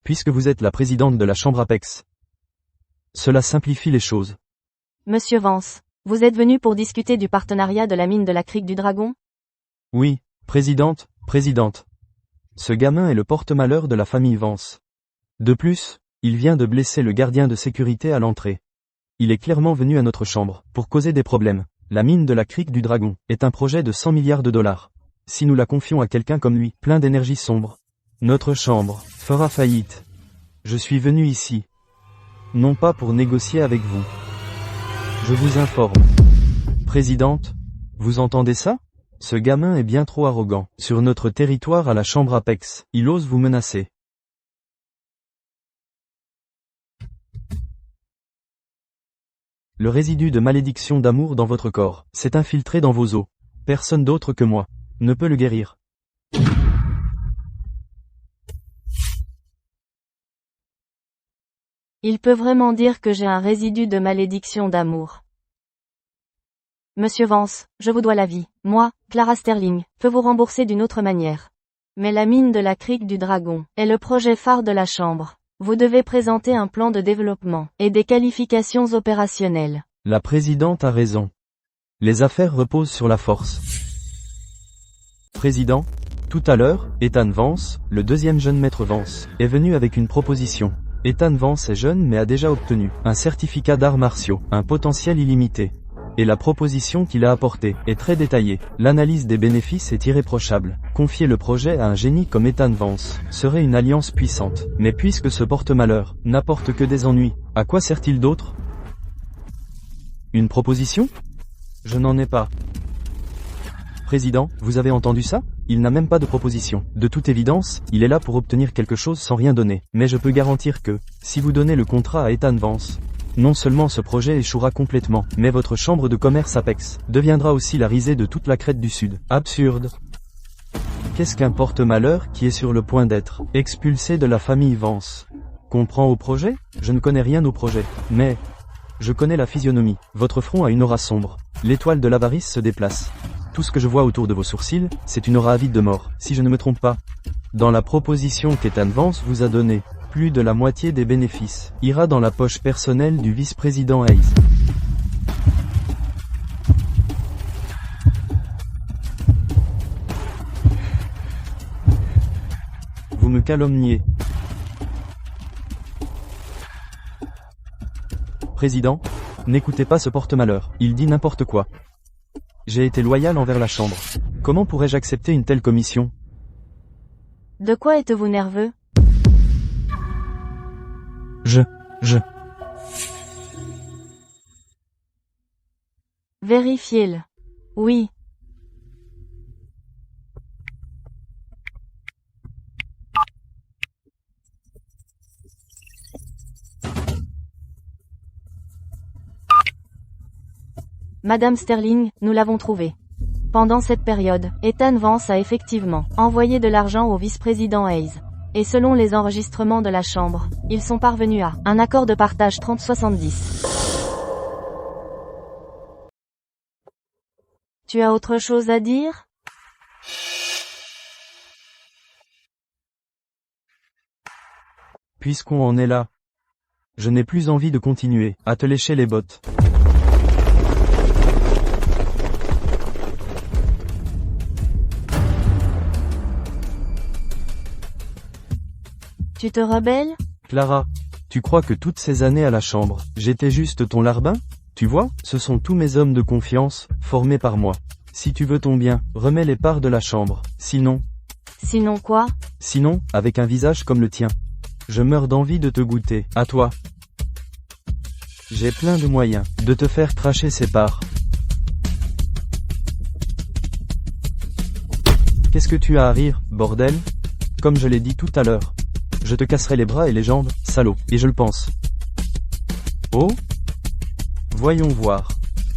Puisque vous êtes la présidente de la chambre Apex. Cela simplifie les choses. Monsieur Vance, vous êtes venu pour discuter du partenariat de la mine de la crique du dragon? Oui, présidente. Ce gamin est le porte-malheur de la famille Vance. De plus, il vient de blesser le gardien de sécurité à l'entrée. Il est clairement venu à notre chambre, pour causer des problèmes. La mine de la crique du dragon est un projet de 100 milliards de dollars. Si nous la confions à quelqu'un comme lui, plein d'énergie sombre, Notre chambre fera faillite. Je suis venu ici. Non pas pour négocier avec vous. Je vous informe. Présidente, vous entendez ça? Ce gamin est bien trop arrogant. Sur notre territoire à la chambre Apex, il ose vous menacer. Le résidu de malédiction d'amour dans votre corps s'est infiltré dans vos os. Personne d'autre que moi ne peut le guérir. Il peut vraiment dire que j'ai un résidu de malédiction d'amour. Monsieur Vance, je vous dois la vie. Moi, Clara Sterling, peux vous rembourser d'une autre manière. Mais la mine de la crique du dragon est le projet phare de la chambre. Vous devez présenter un plan de développement et des qualifications opérationnelles. La présidente a raison. Les affaires reposent sur la force. Président, tout à l'heure, Ethan Vance, le deuxième jeune maître Vance, est venu avec une proposition. Ethan Vance est jeune mais a déjà obtenu un certificat d'arts martiaux, un potentiel illimité. Et la proposition qu'il a apportée est très détaillée. L'analyse des bénéfices est irréprochable. Confier le projet à un génie comme Ethan Vance serait une alliance puissante. Mais puisque ce porte-malheur n'apporte que des ennuis, à quoi sert-il d'autre? Une proposition? Je n'en ai pas. Président, vous avez entendu ça? Il n'a même pas de proposition. De toute évidence, il est là pour obtenir quelque chose sans rien donner. Mais je peux garantir que, si vous donnez le contrat à Ethan Vance, non seulement ce projet échouera complètement, mais votre chambre de commerce Apex deviendra aussi la risée de toute la Crète du Sud. Absurde. Qu'est-ce qu'un porte-malheur qui est sur le point d'être expulsé de la famille Vance? Comprend au projet? Je ne connais rien au projet. Mais, je connais la physionomie. Votre front a une aura sombre. L'étoile de l'avarice se déplace. Tout ce que je vois autour de vos sourcils, c'est une aura avide de mort, si je ne me trompe pas. Dans la proposition qu'Ethan Vance vous a donnée, plus de la moitié des bénéfices ira dans la poche personnelle du vice-président Hayes. Vous me calomniez. Président, n'écoutez pas ce porte-malheur, il dit n'importe quoi. J'ai été loyal envers la Chambre. Comment pourrais-je accepter une telle commission? De quoi êtes-vous nerveux? Je... Vérifiez-le. Oui. Madame Sterling, nous l'avons trouvé. Pendant cette période, Ethan Vance a effectivement envoyé de l'argent au vice-président Hayes. Et selon les enregistrements de la Chambre, ils sont parvenus à un accord de partage 30-70. Tu as autre chose à dire? Puisqu'on en est là, je n'ai plus envie de continuer à te lécher les bottes. Tu te rebelles? Clara, tu crois que toutes ces années à la Chambre, j'étais juste ton larbin? Tu vois, ce sont tous mes hommes de confiance, formés par moi. Si tu veux ton bien, remets les parts de la Chambre. Sinon... Sinon quoi? Sinon, avec un visage comme le tien. Je meurs d'envie de te goûter, à toi. J'ai plein de moyens de te faire cracher ces parts. Qu'est-ce que tu as à rire, bordel? Comme je l'ai dit tout à l'heure. Je te casserai les bras et les jambes, salaud, et je le pense. Oh? Voyons voir.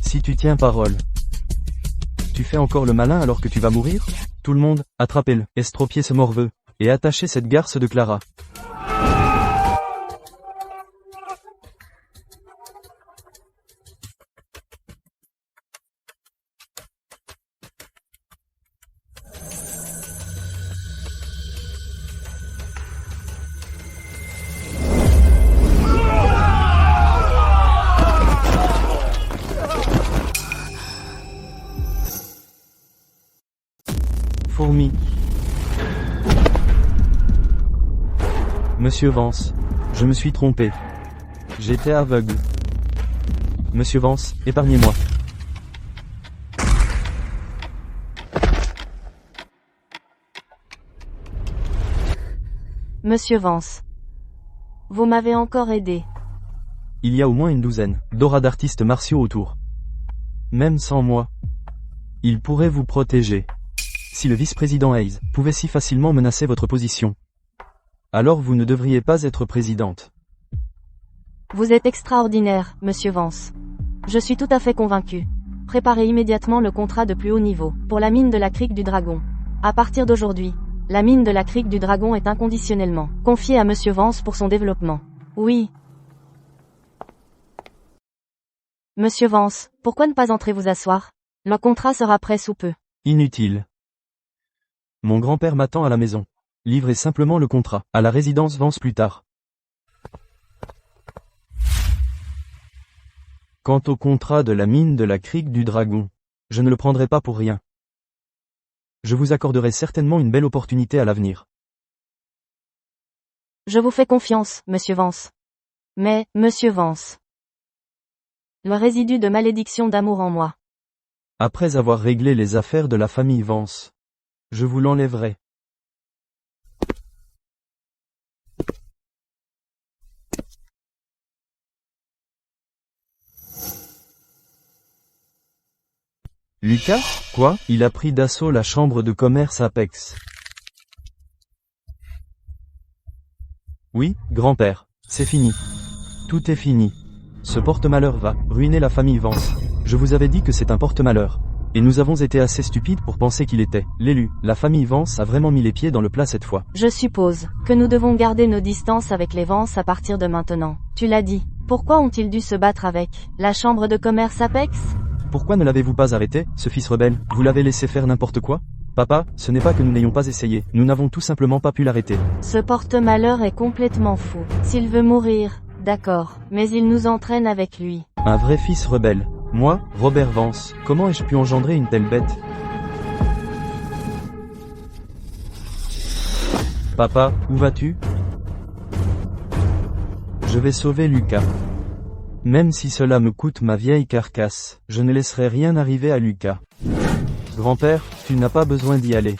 Si tu tiens parole. Tu fais encore le malin alors que tu vas mourir? Tout le monde, attrapez-le, estropiez ce morveux, et attachez cette garce de Clara. Fourmi. Monsieur Vance, je me suis trompé. J'étais aveugle. Monsieur Vance, épargnez-moi. Monsieur Vance. Vous m'avez encore aidé. Il y a au moins une douzaine d'aura d'artistes martiaux autour. Même sans moi, ils pourraient vous protéger. Si le vice-président Hayes pouvait si facilement menacer votre position, alors vous ne devriez pas être présidente. Vous êtes extraordinaire, Monsieur Vance. Je suis tout à fait convaincu. Préparez immédiatement le contrat de plus haut niveau, pour la mine de la Crique du Dragon. À partir d'aujourd'hui, la mine de la Crique du Dragon est inconditionnellement confiée à Monsieur Vance pour son développement. Oui. Monsieur Vance, pourquoi ne pas entrer vous asseoir? Le contrat sera prêt sous peu. Inutile. Mon grand-père m'attend à la maison. Livrez simplement le contrat à la résidence Vance plus tard. Quant au contrat de la mine de la Crique du Dragon, je ne le prendrai pas pour rien. Je vous accorderai certainement une belle opportunité à l'avenir. Je vous fais confiance, Monsieur Vance. Mais, Monsieur Vance, le résidu de malédiction d'amour en moi. Après avoir réglé les affaires de la famille Vance, je vous l'enlèverai. Lucas? Quoi? Il a pris d'assaut la chambre de commerce Apex. Oui, grand-père, c'est fini. Tout est fini. Ce porte-malheur va ruiner la famille Vance. Je vous avais dit que c'est un porte-malheur. Et nous avons été assez stupides pour penser qu'il était l'élu. La famille Vance a vraiment mis les pieds dans le plat cette fois. Je suppose que nous devons garder nos distances avec les Vance à partir de maintenant. Tu l'as dit. Pourquoi ont-ils dû se battre avec la chambre de commerce Apex? Pourquoi ne l'avez-vous pas arrêté, ce fils rebelle? Vous l'avez laissé faire n'importe quoi? Papa, ce n'est pas que nous n'ayons pas essayé, nous n'avons tout simplement pas pu l'arrêter. Ce porte-malheur est complètement fou. S'il veut mourir, d'accord, mais il nous entraîne avec lui. Un vrai fils rebelle. Moi, Robert Vance, comment ai-je pu engendrer une telle bête? Papa, où vas-tu? Je vais sauver Lucas. Même si cela me coûte ma vieille carcasse, je ne laisserai rien arriver à Lucas. Grand-père, tu n'as pas besoin d'y aller.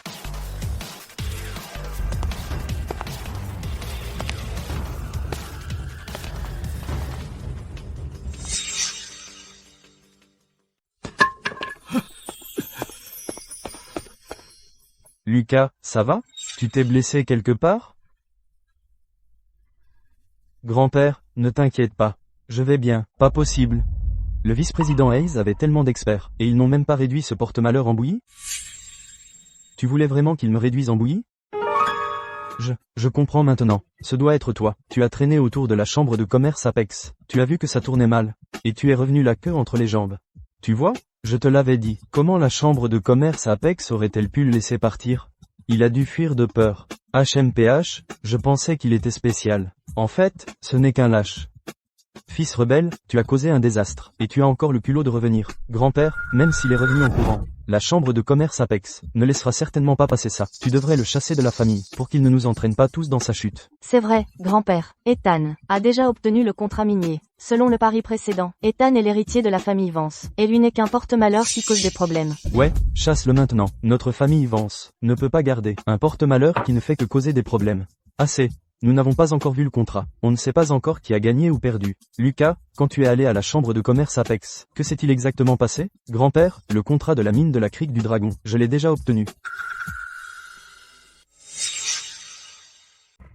Lucas, ça va? Tu t'es blessé quelque part? Grand-père, ne t'inquiète pas. Je vais bien, pas possible. Le vice-président Hayes avait tellement d'experts, et ils n'ont même pas réduit ce porte-malheur en bouillie? Tu voulais vraiment qu'il me réduise en bouillie? Je comprends maintenant. Ce doit être toi. Tu as traîné autour de la chambre de commerce Apex. Tu as vu que ça tournait mal. Et tu es revenu la queue entre les jambes. Tu vois? Je te l'avais dit. Comment la chambre de commerce Apex aurait-elle pu le laisser partir? Il a dû fuir de peur. HMPH, je pensais qu'il était spécial. En fait, ce n'est qu'un lâche. Fils rebelle, tu as causé un désastre, et tu as encore le culot de revenir. Grand-père, même s'il est revenu en courant, la chambre de commerce Apex ne laissera certainement pas passer ça. Tu devrais le chasser de la famille, pour qu'il ne nous entraîne pas tous dans sa chute. C'est vrai, grand-père. Ethan a déjà obtenu le contrat minier. Selon le pari précédent, Ethan est l'héritier de la famille Vance, et lui n'est qu'un porte-malheur qui cause des problèmes. Ouais, chasse-le maintenant. Notre famille Vance ne peut pas garder un porte-malheur qui ne fait que causer des problèmes. Assez. Nous n'avons pas encore vu le contrat. On ne sait pas encore qui a gagné ou perdu. Lucas, quand tu es allé à la chambre de commerce Apex, que s'est-il exactement passé? Grand-père, le contrat de la mine de la Crique du Dragon, je l'ai déjà obtenu.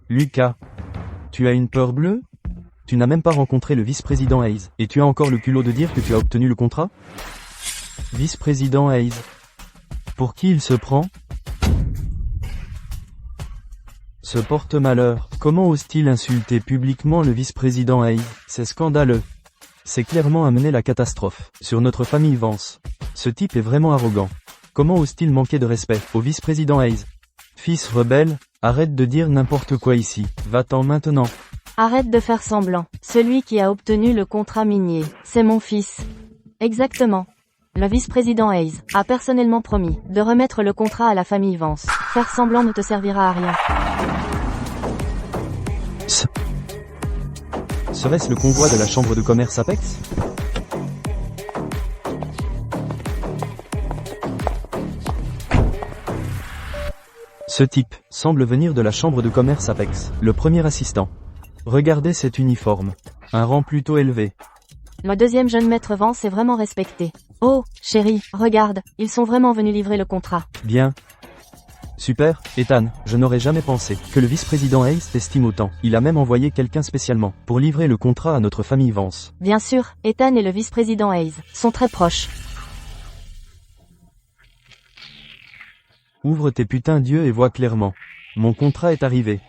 Lucas, tu as une peur bleue? Tu n'as même pas rencontré le vice-président Hayes, et tu as encore le culot de dire que tu as obtenu le contrat? Vice-président Hayes. Pour qui il se prend? Ce porte-malheur, comment ose-t-il insulter publiquement le vice-président Hayes? C'est scandaleux. C'est clairement amener la catastrophe sur notre famille Vance. Ce type est vraiment arrogant. Comment ose-t-il manquer de respect au vice-président Hayes? Fils rebelle, arrête de dire n'importe quoi ici. Va-t'en maintenant. Arrête de faire semblant. Celui qui a obtenu le contrat minier, c'est mon fils. Exactement. Le vice-président Hayes a personnellement promis de remettre le contrat à la famille Vance. Faire semblant ne te servira à rien. Serait-ce le convoi de la chambre de commerce Apex? Ce type semble venir de la chambre de commerce Apex, le premier assistant. Regardez cet uniforme. Un rang plutôt élevé. Le deuxième jeune maître Vance est vraiment respecté. Oh, chérie, regarde, ils sont vraiment venus livrer le contrat. Bien. Super, Ethan, je n'aurais jamais pensé que le vice-président Hayes t'estime autant. Il a même envoyé quelqu'un spécialement pour livrer le contrat à notre famille Vance. Bien sûr, Ethan et le vice-président Hayes sont très proches. Ouvre tes putains d'yeux et vois clairement. Mon contrat est arrivé.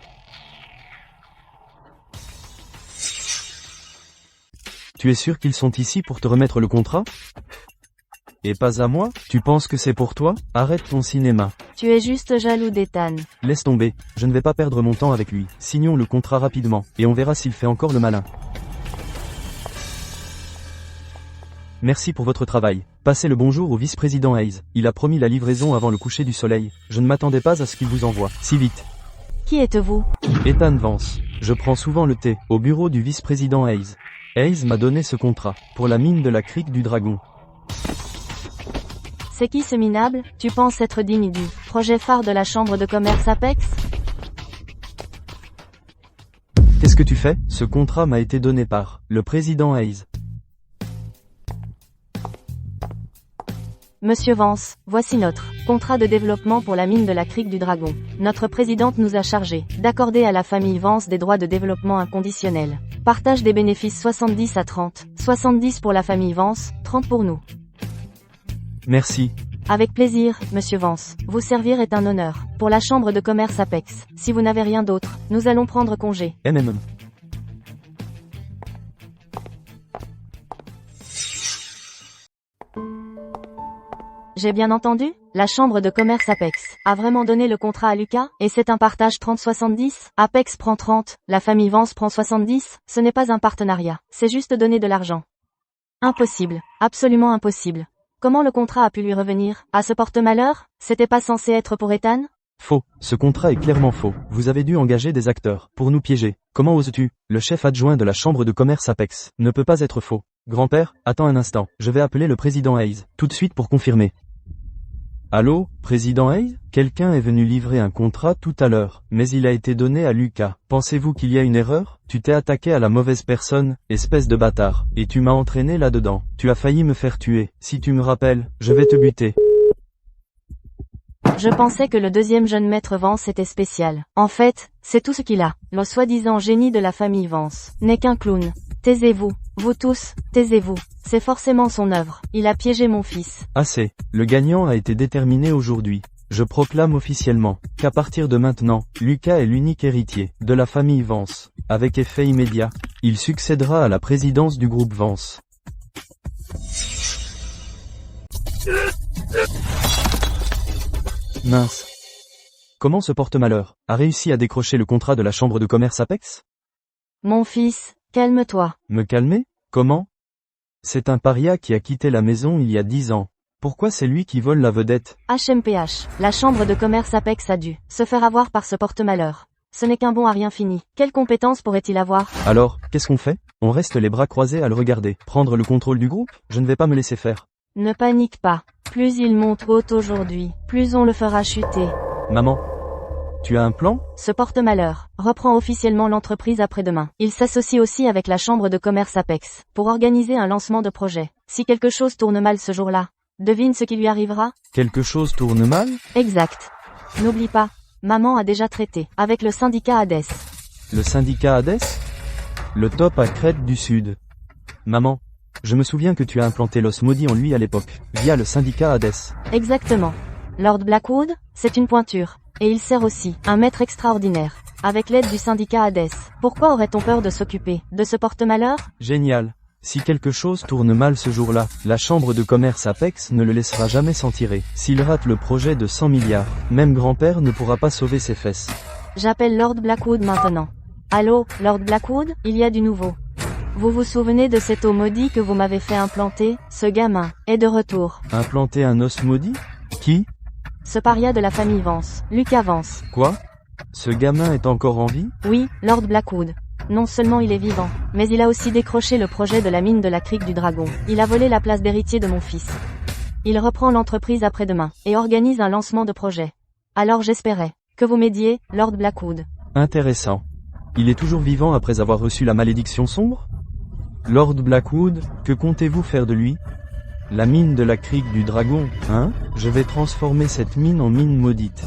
Tu es sûr qu'ils sont ici pour te remettre le contrat? Et pas à moi? Tu penses que c'est pour toi? Arrête ton cinéma. Tu es juste jaloux d'Ethan. Laisse tomber, je ne vais pas perdre mon temps avec lui. Signons le contrat rapidement, et on verra s'il fait encore le malin. Merci pour votre travail. Passez le bonjour au vice-président Hayes. Il a promis la livraison avant le coucher du soleil. Je ne m'attendais pas à ce qu'il vous envoie si vite. Qui êtes-vous? Ethan Vance. Je prends souvent le thé, au bureau du vice-président Hayes. Hayes m'a donné ce contrat, pour la mine de la crique du Dragon. C'est qui ce minable? Tu penses être digne du projet phare de la chambre de commerce Apex? Qu'est-ce que tu fais? Ce contrat m'a été donné par le président Hayes. Monsieur Vance, voici notre contrat de développement pour la mine de la crique du Dragon. Notre présidente nous a chargé d'accorder à la famille Vance des droits de développement inconditionnels. Partage des bénéfices 70 à 30. 70 pour la famille Vance, 30 pour nous. Merci. Avec plaisir, monsieur Vance. Vous servir est un honneur. Pour la chambre de commerce Apex. Si vous n'avez rien d'autre, nous allons prendre congé. MMM. J'ai bien entendu? La chambre de commerce Apex a vraiment donné le contrat à Lucas? Et c'est un partage 30-70? Apex prend 30, la famille Vance prend 70? Ce n'est pas un partenariat, c'est juste donner de l'argent. Impossible. Absolument impossible. Comment le contrat a pu lui revenir? À ce porte-malheur? C'était pas censé être pour Ethan? Faux. Ce contrat est clairement faux. Vous avez dû engager des acteurs pour nous piéger. Comment oses-tu? Le chef adjoint de la chambre de commerce Apex ne peut pas être faux. Grand-père, attends un instant. Je vais appeler le président Hayes tout de suite pour confirmer. Allô, président Hayes? Quelqu'un est venu livrer un contrat tout à l'heure, mais il a été donné à Lucas. Pensez-vous qu'il y a une erreur? Tu t'es attaqué à la mauvaise personne, espèce de bâtard, et tu m'as entraîné là-dedans. Tu as failli me faire tuer. Si tu me rappelles, je vais te buter. Je pensais que le deuxième jeune maître Vance était spécial. En fait, c'est tout ce qu'il a. Le soi-disant génie de la famille Vance n'est qu'un clown. Taisez-vous, vous tous, taisez-vous. C'est forcément son œuvre. Il a piégé mon fils. Assez. Le gagnant a été déterminé aujourd'hui. Je proclame officiellement qu'à partir de maintenant, Lucas est l'unique héritier de la famille Vance. Avec effet immédiat, il succédera à la présidence du groupe Vance. Mince. Comment ce porte-malheur a réussi à décrocher le contrat de la chambre de commerce Apex? Mon fils, calme-toi. Me calmer? Comment? C'est un paria qui a quitté la maison il y a 10 ans. Pourquoi c'est lui qui vole la vedette? HMPH, la chambre de commerce Apex a dû se faire avoir par ce porte-malheur. Ce n'est qu'un bon à rien fini. Quelles compétences pourrait-il avoir? Alors, qu'est-ce qu'on fait? On reste les bras croisés à le regarder. Prendre le contrôle du groupe? Je ne vais pas me laisser faire. Ne panique pas. Plus il monte haut aujourd'hui, plus on le fera chuter. Maman, tu as un plan? Ce porte-malheur reprend officiellement l'entreprise après-demain. Il s'associe aussi avec la chambre de commerce Apex pour organiser un lancement de projet. Si quelque chose tourne mal ce jour-là, devine ce qui lui arrivera? Quelque chose tourne mal? Exact. N'oublie pas, maman a déjà traité avec le syndicat Hades. Le syndicat Hades? Le top à Crète du Sud. Maman, je me souviens que tu as implanté l'os maudit en lui à l'époque, via le syndicat Hades. Exactement. Lord Blackwood, c'est une pointure. Et il sert aussi un maître extraordinaire. Avec l'aide du syndicat Hades. Pourquoi aurait-on peur de s'occuper de ce porte-malheur? Génial. Si quelque chose tourne mal ce jour-là, la chambre de commerce Apex ne le laissera jamais s'en tirer. S'il rate le projet de 100 milliards, même grand-père ne pourra pas sauver ses fesses. J'appelle Lord Blackwood maintenant. Allô, Lord Blackwood, il y a du nouveau. Vous vous souvenez de cet os maudit que vous m'avez fait implanter? Ce gamin est de retour. Implanter un os maudit? Qui? Ce paria de la famille Vance, Lucas Vance. Quoi? Ce gamin est encore en vie? Oui, Lord Blackwood. Non seulement il est vivant, mais il a aussi décroché le projet de la mine de la crique du Dragon. Il a volé la place d'héritier de mon fils. Il reprend l'entreprise après-demain, et organise un lancement de projet. Alors j'espérais Que vous m'aidiez, Lord Blackwood. Intéressant. Il est toujours vivant après avoir reçu la malédiction sombre? Lord Blackwood, que comptez-vous faire de lui? La mine de la crique du dragon, hein? Je vais transformer cette mine en mine maudite.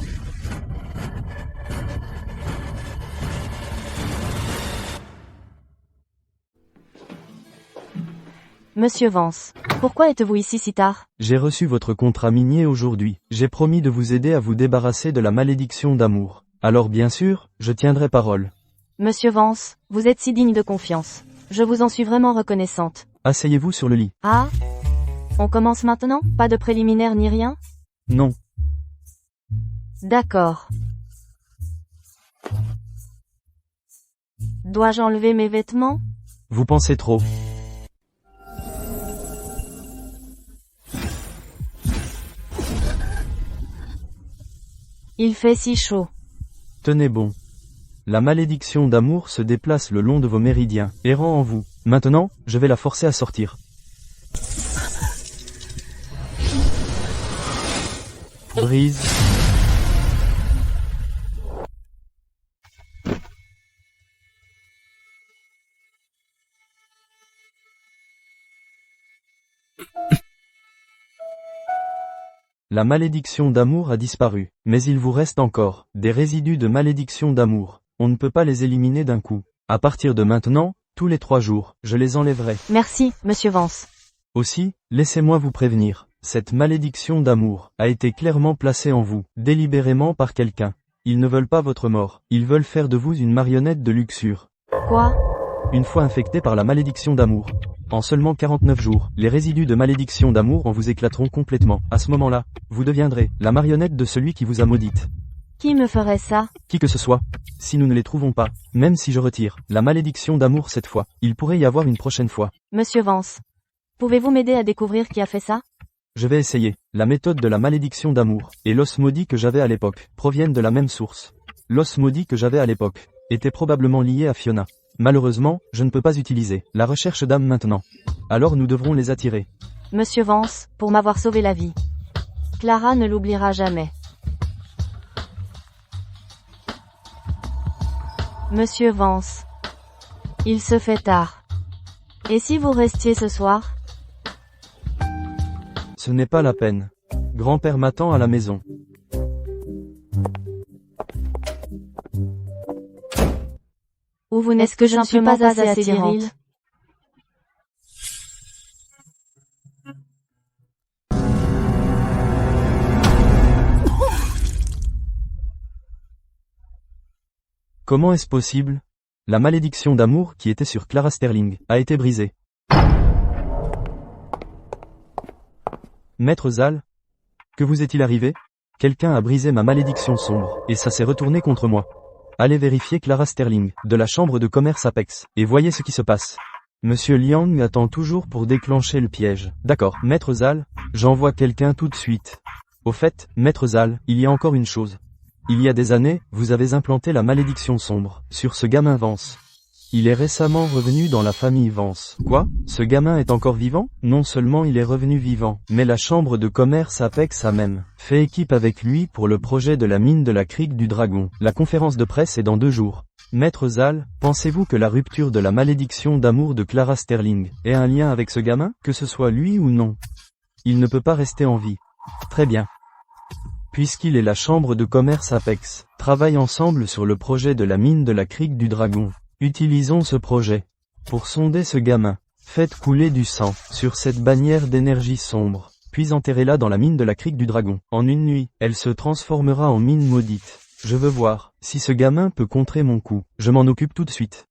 Monsieur Vance, pourquoi êtes-vous ici si tard? J'ai reçu votre contrat minier aujourd'hui. J'ai promis de vous aider à vous débarrasser de la malédiction d'amour. Alors bien sûr, je tiendrai parole. Monsieur Vance, vous êtes si digne de confiance. Je vous en suis vraiment reconnaissante. Asseyez-vous sur le lit. Ah? On commence maintenant? Pas de préliminaire ni rien? Non. D'accord. Dois-je enlever mes vêtements? Vous pensez trop. Il fait si chaud. Tenez bon. La malédiction d'amour se déplace le long de vos méridiens, errant en vous. Maintenant, je vais la forcer à sortir. Brise. La malédiction d'amour a disparu, mais il vous reste encore des résidus de malédiction d'amour. On ne peut pas les éliminer d'un coup. À partir de maintenant, tous les 3 jours, je les enlèverai. Merci, Monsieur Vance. Aussi, laissez-moi vous prévenir. Cette malédiction d'amour a été clairement placée en vous, délibérément par quelqu'un. Ils ne veulent pas votre mort, ils veulent faire de vous une marionnette de luxure. Quoi? Une fois infecté par la malédiction d'amour, en seulement 49 jours, les résidus de malédiction d'amour en vous éclateront complètement. À ce moment-là, vous deviendrez la marionnette de celui qui vous a maudite. Qui me ferait ça? Qui que ce soit. Si nous ne les trouvons pas, même si je retire la malédiction d'amour cette fois, il pourrait y avoir une prochaine fois. Monsieur Vance, pouvez-vous m'aider à découvrir qui a fait ça? Je vais essayer. La méthode de la malédiction d'amour et l'os maudit que j'avais à l'époque proviennent de la même source. L'os maudit que j'avais à l'époque était probablement lié à Fiona. Malheureusement, je ne peux pas utiliser la recherche d'âme maintenant. Alors nous devrons les attirer. Monsieur Vance, pour m'avoir sauvé la vie. Clara ne l'oubliera jamais. Monsieur Vance. Il se fait tard. Et si vous restiez ce soir? Ce n'est pas la peine. Grand-père m'attend à la maison. Ou vous n'êtes que je ne suis pas assez viril? Comment est-ce possible? La malédiction d'amour qui était sur Clara Sterling a été brisée. Maître Zal? Que vous est-il arrivé? Quelqu'un a brisé ma malédiction sombre, et ça s'est retourné contre moi. Allez vérifier Clara Sterling, de la chambre de commerce Apex, et voyez ce qui se passe. Monsieur Liang attend toujours pour déclencher le piège. D'accord, Maître Zal, j'envoie quelqu'un tout de suite. Au fait, Maître Zal, il y a encore une chose. Il y a des années, vous avez implanté la malédiction sombre sur ce gamin Vance. Il est récemment revenu dans la famille Vance. Quoi? Ce gamin est encore vivant? Non seulement il est revenu vivant, mais la chambre de commerce Apex a même fait équipe avec lui pour le projet de la mine de la crique du dragon. La conférence de presse est dans 2 jours. Maître Zal, pensez-vous que la rupture de la malédiction d'amour de Clara Sterling ait un lien avec ce gamin, que ce soit lui ou non? Il ne peut pas rester en vie. Très bien. Puisqu'il est la chambre de commerce Apex, travaille ensemble sur le projet de la mine de la crique du dragon. Utilisons ce projet pour sonder ce gamin. Faites couler du sang sur cette bannière d'énergie sombre, puis enterrez-la dans la mine de la crique du dragon. En une nuit, elle se transformera en mine maudite. Je veux voir si ce gamin peut contrer mon coup. Je m'en occupe tout de suite.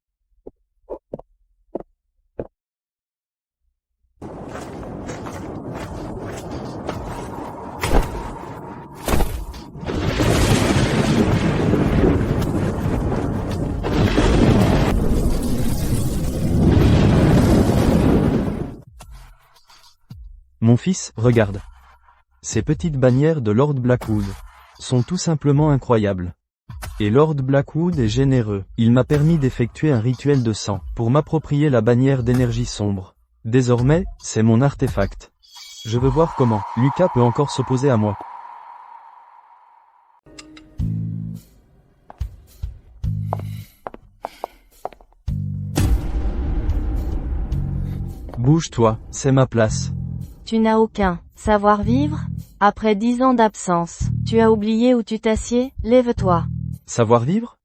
Mon fils, regarde. Ces petites bannières de Lord Blackwood sont tout simplement incroyables. Et Lord Blackwood est généreux. Il m'a permis d'effectuer un rituel de sang pour m'approprier la bannière d'énergie sombre. Désormais, c'est mon artefact. Je veux voir comment Lucas peut encore s'opposer à moi. Bouge-toi, c'est ma place. Tu n'as aucun savoir-vivre? Après 10 ans d'absence, tu as oublié où tu t'assieds? Lève-toi. Savoir-vivre?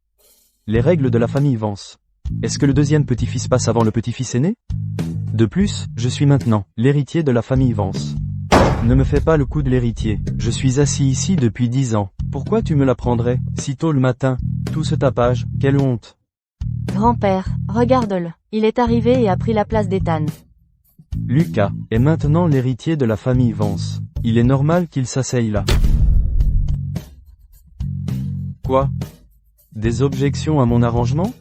Les règles de la famille Vance. Est-ce que le deuxième petit-fils passe avant le petit-fils aîné? De plus, je suis maintenant l'héritier de la famille Vance. Ne me fais pas le coup de l'héritier, je suis assis ici depuis 10 ans. Pourquoi tu me l'apprendrais, si tôt le matin? Tout ce tapage, quelle honte. Grand-père, regarde-le. Il est arrivé et a pris la place d'Ethan. Lucas est maintenant l'héritier de la famille Vance. Il est normal qu'il s'asseye là. Quoi? Des objections à mon arrangement?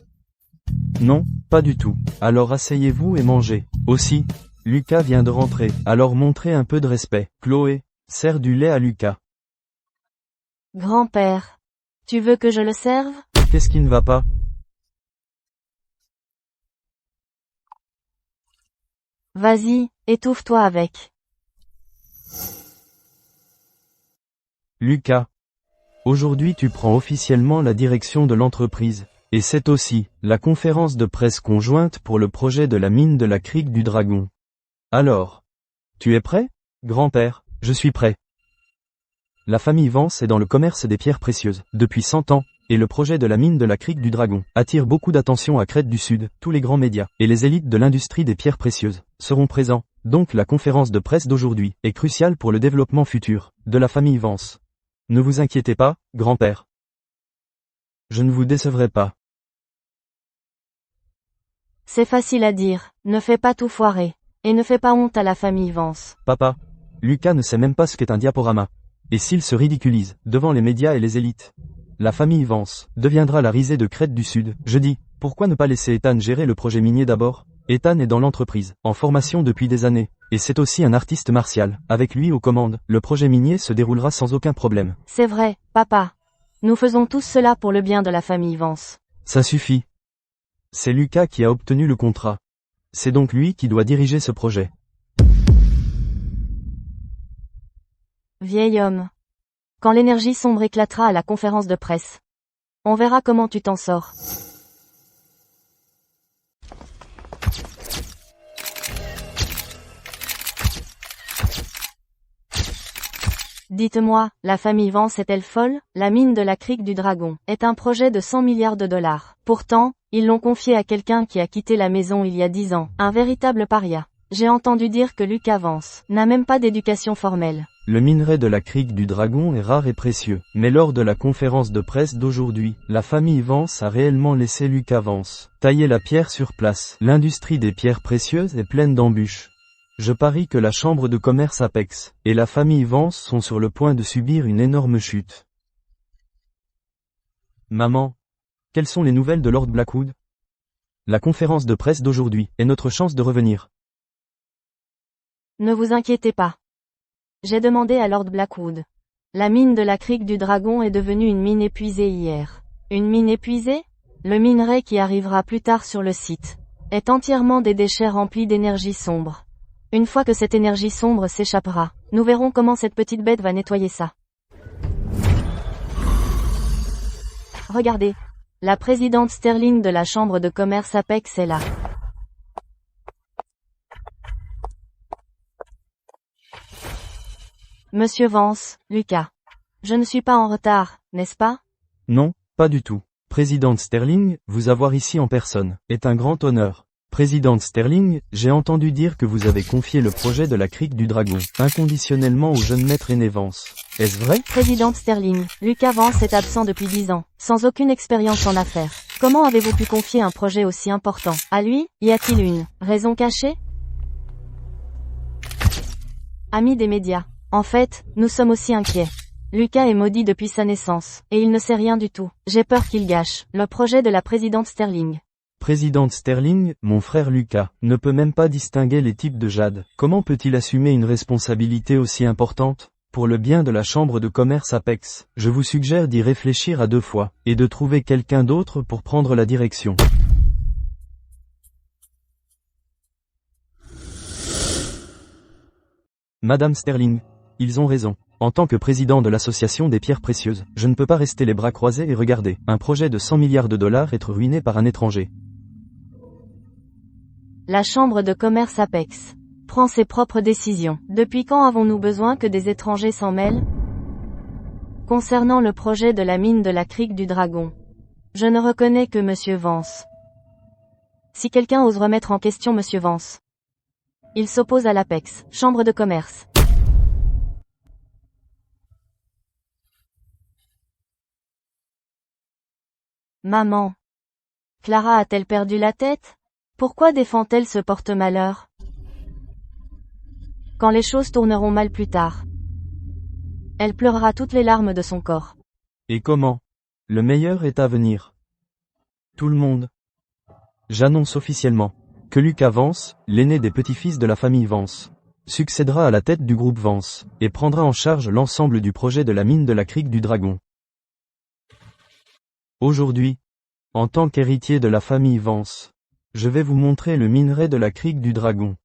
Non, pas du tout. Alors asseyez-vous et mangez. Aussi, Lucas vient de rentrer, alors montrez un peu de respect. Chloé, sers du lait à Lucas. Grand-père, tu veux que je le serve? Qu'est-ce qui ne va pas? Vas-y, étouffe-toi avec. Lucas. Aujourd'hui tu prends officiellement la direction de l'entreprise. Et c'est aussi la conférence de presse conjointe pour le projet de la mine de la Crique du Dragon. Alors, tu es prêt, grand-père? Je suis prêt. La famille Vance est dans le commerce des pierres précieuses depuis 100 ans, et le projet de la mine de la Crique du Dragon attire beaucoup d'attention à Crète du Sud. Tous les grands médias et les élites de l'industrie des pierres précieuses seront présents. Donc la conférence de presse d'aujourd'hui est cruciale pour le développement futur de la famille Vance. Ne vous inquiétez pas, grand-père. Je ne vous décevrai pas. C'est facile à dire, ne fais pas tout foirer. Et ne fais pas honte à la famille Vance. Papa, Lucas ne sait même pas ce qu'est un diaporama. Et s'il se ridiculise devant les médias et les élites, la famille Vance deviendra la risée de Crète du Sud. Je dis, pourquoi ne pas laisser Ethan gérer le projet minier d'abord? Ethan est dans l'entreprise, en formation depuis des années, et c'est aussi un artiste martial. Avec lui aux commandes, le projet minier se déroulera sans aucun problème. C'est vrai, papa. Nous faisons tous cela pour le bien de la famille Vance. Ça suffit. C'est Lucas qui a obtenu le contrat. C'est donc lui qui doit diriger ce projet. Vieil homme. Quand l'énergie sombre éclatera à la conférence de presse, on verra comment tu t'en sors. Dites-moi, la famille Vance est-elle folle? La mine de la Crique du Dragon est un projet de 100 milliards de dollars. Pourtant, ils l'ont confié à quelqu'un qui a quitté la maison il y a 10 ans. Un véritable paria. J'ai entendu dire que Lucas Vance n'a même pas d'éducation formelle. Le minerai de la Crique du Dragon est rare et précieux. Mais lors de la conférence de presse d'aujourd'hui, la famille Vance a réellement laissé Lucas Vance tailler la pierre sur place. L'industrie des pierres précieuses est pleine d'embûches. Je parie que la chambre de commerce Apex et la famille Vance sont sur le point de subir une énorme chute. Maman, quelles sont les nouvelles de Lord Blackwood? La conférence de presse d'aujourd'hui est notre chance de revenir. Ne vous inquiétez pas. J'ai demandé à Lord Blackwood. La mine de la Crique du Dragon est devenue une mine épuisée hier. Une mine épuisée? Le minerai qui arrivera plus tard sur le site est entièrement des déchets remplis d'énergie sombre. Une fois que cette énergie sombre s'échappera, nous verrons comment cette petite bête va nettoyer ça. Regardez. La présidente Sterling de la chambre de commerce Apex est là. Monsieur Vance, Lucas. Je ne suis pas en retard, n'est-ce pas? Non, pas du tout. Présidente Sterling, vous avoir ici en personne est un grand honneur. Présidente Sterling, j'ai entendu dire que vous avez confié le projet de la Crique du Dragon inconditionnellement au jeune maître aîné Vance. Est-ce vrai? Présidente Sterling, Lucas Vance est absent depuis 10 ans, sans aucune expérience en affaires. Comment avez-vous pu confier un projet aussi important à lui? Y a-t-il une raison cachée? Amis des médias. En fait, nous sommes aussi inquiets. Lucas est maudit depuis sa naissance, et il ne sait rien du tout. J'ai peur qu'il gâche le projet de la présidente Sterling. Présidente Sterling, mon frère Lucas, ne peut même pas distinguer les types de jade. Comment peut-il assumer une responsabilité aussi importante? Pour le bien de la chambre de commerce Apex, je vous suggère d'y réfléchir à 2 fois, et de trouver quelqu'un d'autre pour prendre la direction. Madame Sterling, ils ont raison. En tant que président de l'association des pierres précieuses, je ne peux pas rester les bras croisés et regarder un projet de 100 milliards de dollars être ruiné par un étranger. La chambre de commerce Apex prend ses propres décisions. Depuis quand avons-nous besoin que des étrangers s'en mêlent? Concernant le projet de la mine de la Crique du Dragon, je ne reconnais que Monsieur Vance. Si quelqu'un ose remettre en question Monsieur Vance, il s'oppose à l'Apex, chambre de commerce. Maman. Clara a-t-elle perdu la tête? Pourquoi défend-elle ce porte-malheur? Quand les choses tourneront mal plus tard, elle pleurera toutes les larmes de son corps. Et comment? Le meilleur est à venir. Tout le monde. J'annonce officiellement que Lucas Vance, l'aîné des petits-fils de la famille Vance, succédera à la tête du groupe Vance, et prendra en charge l'ensemble du projet de la mine de la Crique du Dragon. Aujourd'hui, en tant qu'héritier de la famille Vance, je vais vous montrer le minerai de la Crique du Dragon.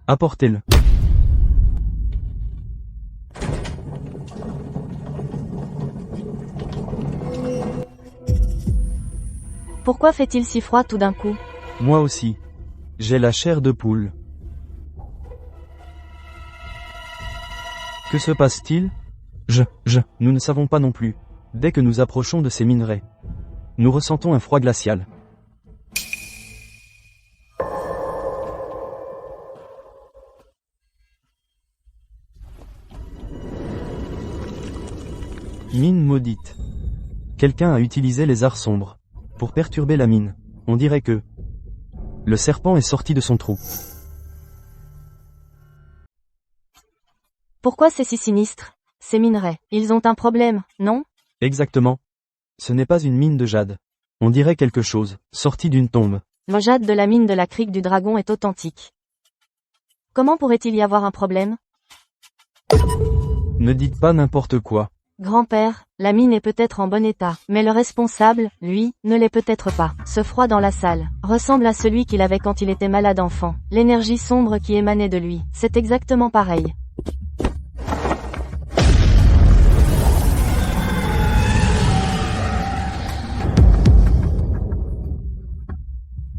Apportez-le. Pourquoi fait-il si froid tout d'un coup? Moi aussi. J'ai la chair de poule. Que se passe-t-il? Nous ne savons pas non plus. Dès que nous approchons de ces minerais, nous ressentons un froid glacial. Mine maudite. Quelqu'un a utilisé les arts sombres pour perturber la mine. On dirait que le serpent est sorti de son trou. Pourquoi c'est si sinistre? Ces minerais, ils ont un problème, non? Exactement. Ce n'est pas une mine de jade. On dirait quelque chose, sorti d'une tombe. Le jade de la mine de la Crique du Dragon est authentique. Comment pourrait-il y avoir un problème? Ne dites pas n'importe quoi. Grand-père, la mine est peut-être en bon état, mais le responsable, lui, ne l'est peut-être pas. Ce froid dans la salle ressemble à celui qu'il avait quand il était malade enfant. L'énergie sombre qui émanait de lui, c'est exactement pareil.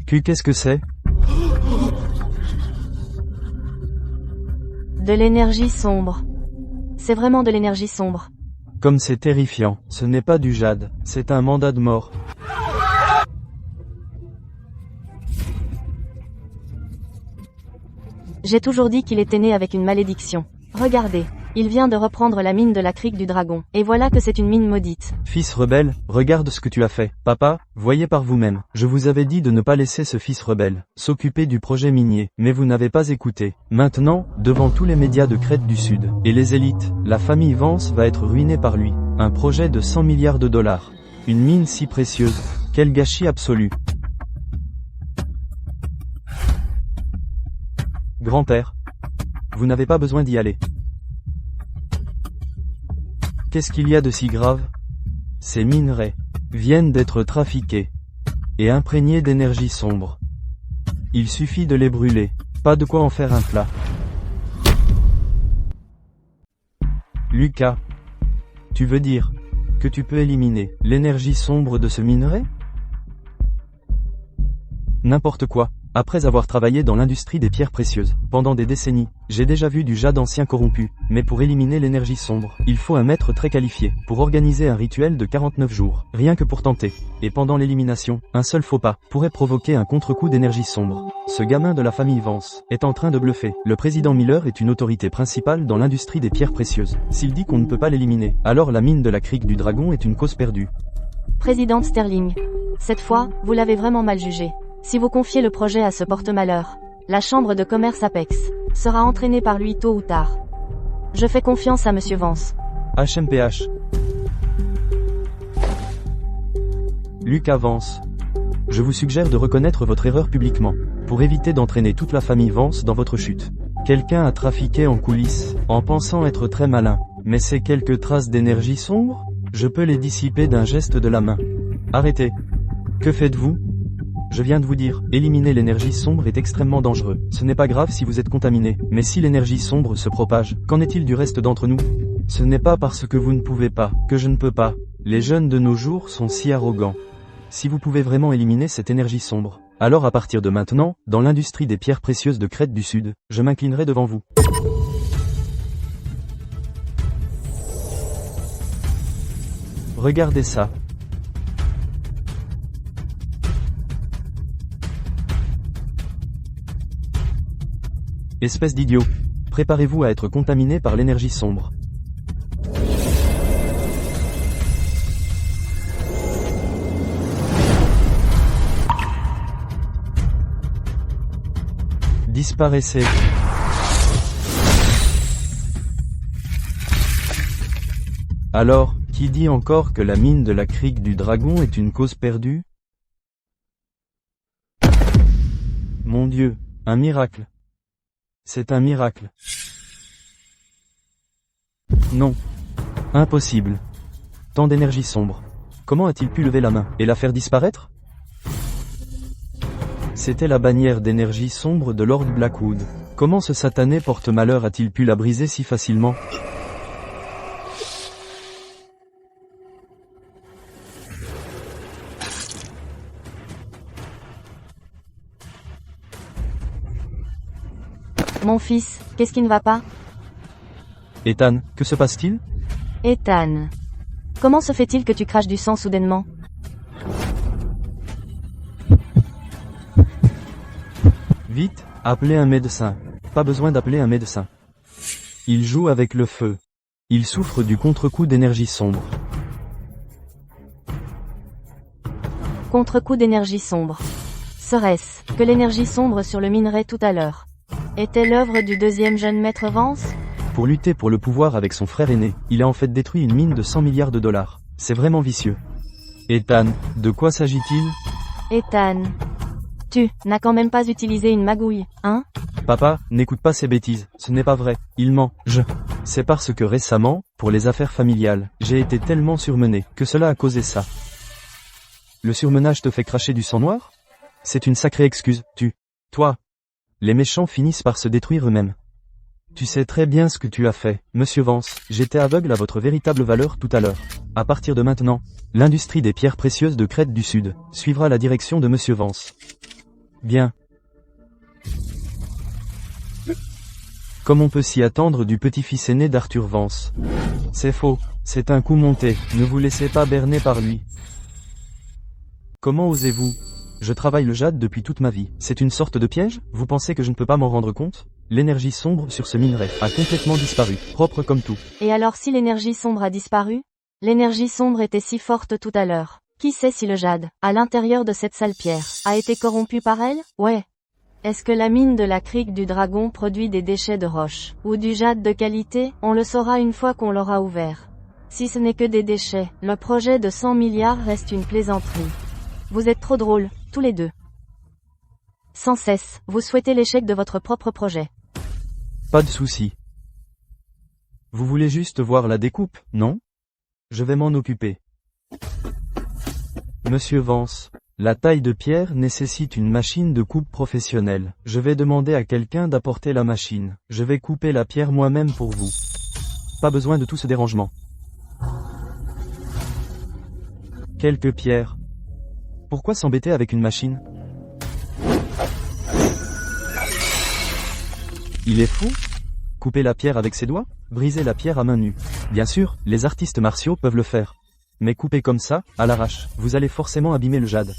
Qu'est-ce que c'est? De l'énergie sombre. C'est vraiment de l'énergie sombre. Comme c'est terrifiant, ce n'est pas du jade, c'est un mandat de mort. J'ai toujours dit qu'il était né avec une malédiction. Regardez, il vient de reprendre la mine de la Crique du Dragon, et voilà que c'est une mine maudite. Fils rebelle, regarde ce que tu as fait. Papa, voyez par vous-même. Je vous avais dit de ne pas laisser ce fils rebelle s'occuper du projet minier, mais vous n'avez pas écouté. Maintenant, devant tous les médias de Crète du Sud, et les élites, la famille Vance va être ruinée par lui. Un projet de 100 milliards de dollars. Une mine si précieuse. Quel gâchis absolu. Grand-père, vous n'avez pas besoin d'y aller. Qu'est-ce qu'il y a de si grave? Ces minerais viennent d'être trafiqués et imprégnés d'énergie sombre. Il suffit de les brûler, pas de quoi en faire un plat. Lucas, tu veux dire que tu peux éliminer l'énergie sombre de ce minerai? N'importe quoi. Après avoir travaillé dans l'industrie des pierres précieuses, pendant des décennies, j'ai déjà vu du jade ancien corrompu, mais pour éliminer l'énergie sombre, il faut un maître très qualifié, pour organiser un rituel de 49 jours, rien que pour tenter. Et pendant l'élimination, un seul faux pas pourrait provoquer un contre-coup d'énergie sombre. Ce gamin de la famille Vance est en train de bluffer. Le président Miller est une autorité principale dans l'industrie des pierres précieuses. S'il dit qu'on ne peut pas l'éliminer, alors la mine de la Crique du Dragon est une cause perdue. Présidente Sterling, cette fois, vous l'avez vraiment mal jugé. Si vous confiez le projet à ce porte-malheur, la chambre de commerce Apex sera entraînée par lui tôt ou tard. Je fais confiance à Monsieur Vance. HMPH. Lucas Vance. Je vous suggère de reconnaître votre erreur publiquement, pour éviter d'entraîner toute la famille Vance dans votre chute. Quelqu'un a trafiqué en coulisses, en pensant être très malin. Mais ces quelques traces d'énergie sombre, je peux les dissiper d'un geste de la main. Arrêtez. Que faites-vous? Je viens de vous dire, éliminer l'énergie sombre est extrêmement dangereux. Ce n'est pas grave si vous êtes contaminé, mais si l'énergie sombre se propage, qu'en est-il du reste d'entre nous? Ce n'est pas parce que vous ne pouvez pas, que je ne peux pas. Les jeunes de nos jours sont si arrogants. Si vous pouvez vraiment éliminer cette énergie sombre, Alors à partir de maintenant, dans l'industrie des pierres précieuses de Crète du Sud, je m'inclinerai devant vous. Regardez ça. Espèce d'idiot. Préparez-vous à être contaminé par l'énergie sombre. Disparaissez. Alors, qui dit encore que la mine de la crique du dragon est une cause perdue? Mon Dieu, un miracle. C'est un miracle. Non. Impossible. Tant d'énergie sombre. Comment a-t-il pu lever la main et la faire disparaître? C'était la bannière d'énergie sombre de Lord Blackwood. Comment ce satané porte-malheur a-t-il pu la briser si facilement? Mon fils, qu'est-ce qui ne va pas? Ethan, que se passe-t-il? Ethan. Comment se fait-il que tu craches du sang soudainement? Vite, appelez un médecin. Pas besoin d'appeler un médecin. Il joue avec le feu. Il souffre du contre-coup d'énergie sombre. Contre-coup d'énergie sombre. Serait-ce que l'énergie sombre sur le minerai tout à l'heure était l'œuvre du deuxième jeune maître Vance? Pour lutter pour le pouvoir avec son frère aîné, il a en fait détruit une mine de 100 milliards de dollars. C'est vraiment vicieux. Ethan, de quoi s'agit-il? Ethan. Tu n'as quand même pas utilisé une magouille, hein? Papa, n'écoute pas ces bêtises, ce n'est pas vrai, il ment, C'est parce que récemment, pour les affaires familiales, j'ai été tellement surmené, que cela a causé ça. Le surmenage te fait cracher du sang noir? C'est une sacrée excuse, toi. Les méchants finissent par se détruire eux-mêmes. Tu sais très bien ce que tu as fait, Monsieur Vance, j'étais aveugle à votre véritable valeur tout à l'heure. À partir de maintenant, l'industrie des pierres précieuses de Crète du Sud suivra la direction de Monsieur Vance. Bien. Comme on peut s'y attendre du petit-fils aîné d'Arthur Vance. C'est faux, c'est un coup monté, ne vous laissez pas berner par lui. Comment osez-vous? Je travaille le jade depuis toute ma vie. C'est une sorte de piège? Vous pensez que je ne peux pas m'en rendre compte? L'énergie sombre sur ce minerai a complètement disparu, propre comme tout. Et alors si l'énergie sombre a disparu? L'énergie sombre était si forte tout à l'heure. Qui sait si le jade, à l'intérieur de cette sale pierre, a été corrompu par elle? Ouais. Est-ce que la mine de la crique du dragon produit des déchets de roche, ou du jade de qualité? On le saura une fois qu'on l'aura ouvert. Si ce n'est que des déchets, le projet de 100 milliards reste une plaisanterie. Vous êtes trop drôles, tous les deux. Sans cesse, vous souhaitez l'échec de votre propre projet. Pas de souci. Vous voulez juste voir la découpe, non? Je vais m'en occuper. Monsieur Vance, la taille de pierre nécessite une machine de coupe professionnelle. Je vais demander à quelqu'un d'apporter la machine. Je vais couper la pierre moi-même pour vous. Pas besoin de tout ce dérangement. Quelques pierres. Pourquoi s'embêter avec une machine? Il est fou? Couper la pierre avec ses doigts? Briser la pierre à main nue? Bien sûr, les artistes martiaux peuvent le faire. Mais couper comme ça, à l'arrache, vous allez forcément abîmer le jade.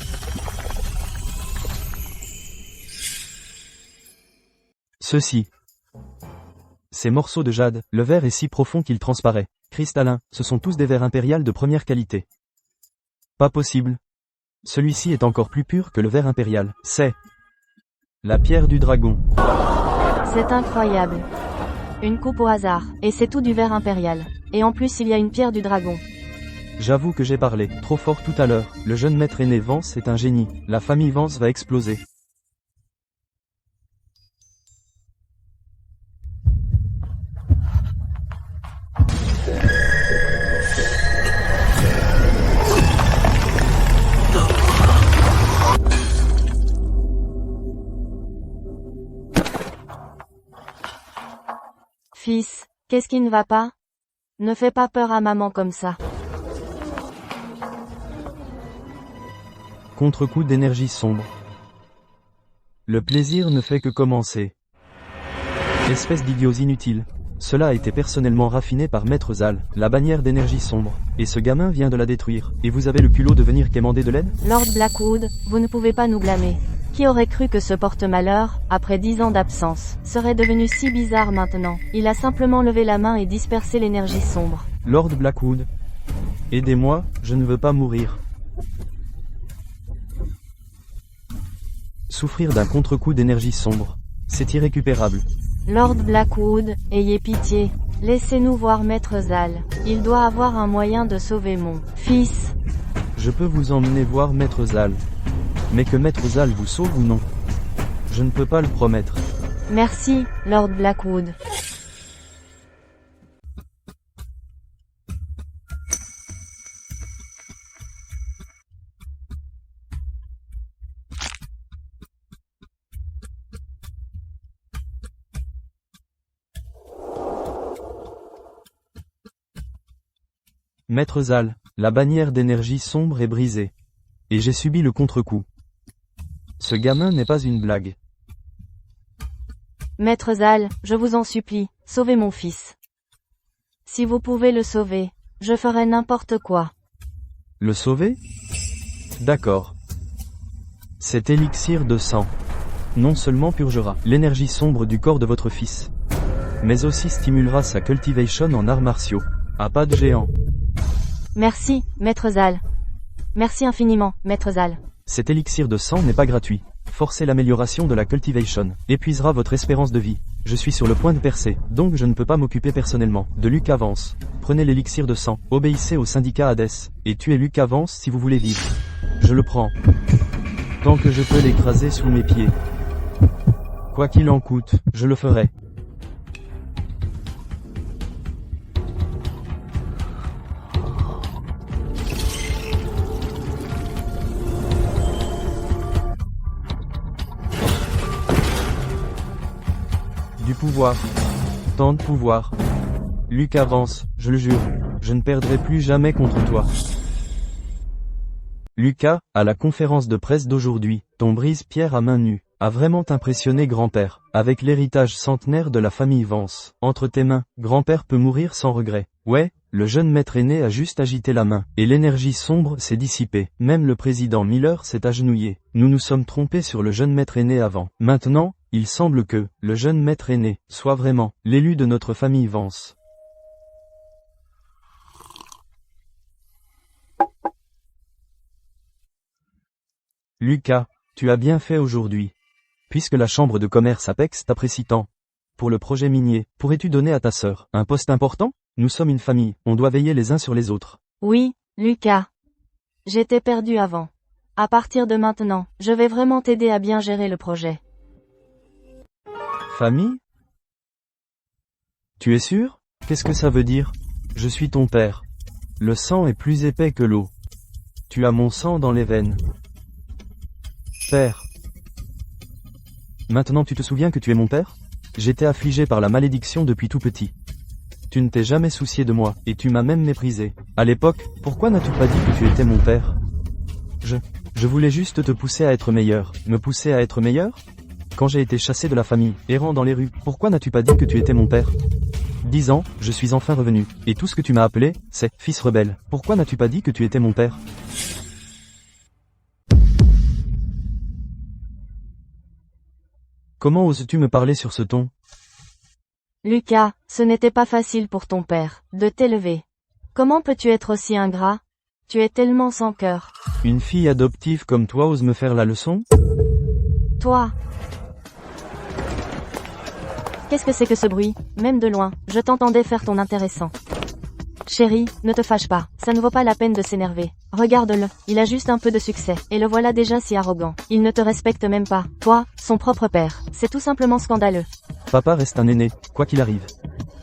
Ceci. Ces morceaux de jade, le verre est si profond qu'il transparaît. Cristallin, ce sont tous des verres impériales de première qualité. Pas possible. Celui-ci est encore plus pur que le verre impérial. C'est la pierre du dragon. C'est incroyable. Une coupe au hasard, et c'est tout du verre impérial. Et en plus il y a une pierre du dragon. J'avoue que j'ai parlé trop fort tout à l'heure. Le jeune maître aîné Vance est un génie. La famille Vance va exploser. Fils, qu'est-ce qui ne va pas? Ne fais pas peur à maman comme ça. Contre-coup d'énergie sombre. Le plaisir ne fait que commencer. Espèce d'idiots inutiles. Cela a été personnellement raffiné par Maître Zal, la bannière d'énergie sombre, et ce gamin vient de la détruire, et vous avez le culot de venir quémander de l'aide? Lord Blackwood, vous ne pouvez pas nous blâmer. Qui aurait cru que ce porte-malheur, après 10 ans d'absence, serait devenu si bizarre maintenant? Il a simplement levé la main et dispersé l'énergie sombre. Lord Blackwood, aidez-moi, je ne veux pas mourir. Souffrir d'un contre-coup d'énergie sombre, c'est irrécupérable. Lord Blackwood, ayez pitié. Laissez-nous voir Maître Zal. Il doit avoir un moyen de sauver mon fils. Je peux vous emmener voir Maître Zal. Mais que Maître Zal vous sauve ou non? Je ne peux pas le promettre. Merci, Lord Blackwood. Maître Zal, la bannière d'énergie sombre est brisée. Et j'ai subi le contre-coup. Ce gamin n'est pas une blague. Maître Zal, je vous en supplie, sauvez mon fils. Si vous pouvez le sauver, je ferai n'importe quoi. Le sauver? D'accord. Cet élixir de sang, non seulement purgera l'énergie sombre du corps de votre fils, mais aussi stimulera sa cultivation en arts martiaux, à pas de géant. Merci, Maître Zal. Merci infiniment, Maître Zal. Cet élixir de sang n'est pas gratuit. Forcer l'amélioration de la cultivation épuisera votre espérance de vie. Je suis sur le point de percer, donc je ne peux pas m'occuper personnellement de Luke Avance. Prenez l'élixir de sang, obéissez au syndicat Hades, et tuez Luke Avance si vous voulez vivre. Je le prends. Tant que je peux l'écraser sous mes pieds. Quoi qu'il en coûte, je le ferai. Du pouvoir. Tant de pouvoir. Luke Avance, je le jure, je ne perdrai plus jamais contre toi. Lucas, à la conférence de presse d'aujourd'hui, ton brise-pierre à main nue, a vraiment impressionné grand-père, avec l'héritage centenaire de la famille Vance. Entre tes mains, grand-père peut mourir sans regret. Ouais, le jeune maître aîné a juste agité la main, et l'énergie sombre s'est dissipée. Même le président Miller s'est agenouillé. Nous nous sommes trompés sur le jeune maître aîné avant. Maintenant, il semble que, le jeune maître aîné, soit vraiment, l'élu de notre famille Vance. Lucas, tu as bien fait aujourd'hui. Puisque la chambre de commerce Apex t'apprécie tant. Pour le projet minier, pourrais-tu donner à ta sœur un poste important? Nous sommes une famille, on doit veiller les uns sur les autres. Oui, Lucas. J'étais perdu avant. À partir de maintenant, je vais vraiment t'aider à bien gérer le projet. Famille? Tu es sûr? Qu'est-ce que ça veut dire? Je suis ton père. Le sang est plus épais que l'eau. Tu as mon sang dans les veines. Père. Maintenant tu te souviens que tu es mon père? J'étais affligé par la malédiction depuis tout petit. Tu ne t'es jamais soucié de moi, et tu m'as même méprisé. À l'époque, pourquoi n'as-tu pas dit que tu étais mon père? Je voulais juste te pousser à être meilleur. Me pousser à être meilleur? Quand j'ai été chassé de la famille, errant dans les rues, pourquoi n'as-tu pas dit que tu étais mon père? 10 ans, je suis enfin revenu, et tout ce que tu m'as appelé, c'est « fils rebelle ». Pourquoi n'as-tu pas dit que tu étais mon père? Comment oses-tu me parler sur ce ton? Lucas, ce n'était pas facile pour ton père, de t'élever. Comment peux-tu être aussi ingrat? Tu es tellement sans cœur. Une fille adoptive comme toi ose me faire la leçon? Toi. Qu'est-ce que c'est que ce bruit? Même de loin, je t'entendais faire ton intéressant. Chérie, ne te fâche pas, ça ne vaut pas la peine de s'énerver. Regarde-le, il a juste un peu de succès, et le voilà déjà si arrogant. Il ne te respecte même pas, toi, son propre père. C'est tout simplement scandaleux. Papa reste un aîné, quoi qu'il arrive.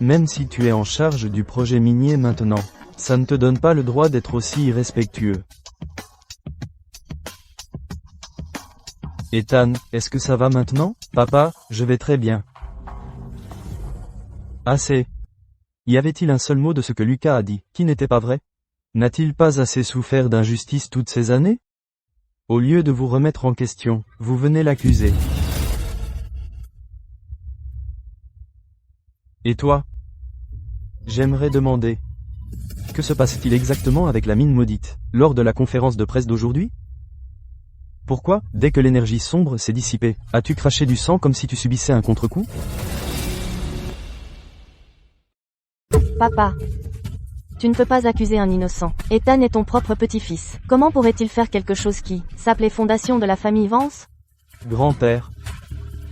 Même si tu es en charge du projet minier maintenant, ça ne te donne pas le droit d'être aussi irrespectueux. Ethan, est-ce que ça va maintenant? Papa, je vais très bien. Assez. Y avait-il un seul mot de ce que Lucas a dit, qui n'était pas vrai? N'a-t-il pas assez souffert d'injustice toutes ces années? Au lieu de vous remettre en question, vous venez l'accuser. Et toi? J'aimerais demander. Que se passe-t-il exactement avec la mine maudite, lors de la conférence de presse d'aujourd'hui? Pourquoi, dès que l'énergie sombre s'est dissipée, as-tu craché du sang comme si tu subissais un contre-coup? Papa. Tu ne peux pas accuser un innocent. Ethan est ton propre petit-fils. Comment pourrait-il faire quelque chose qui s'appelait fondation de la famille Vance? Grand-père.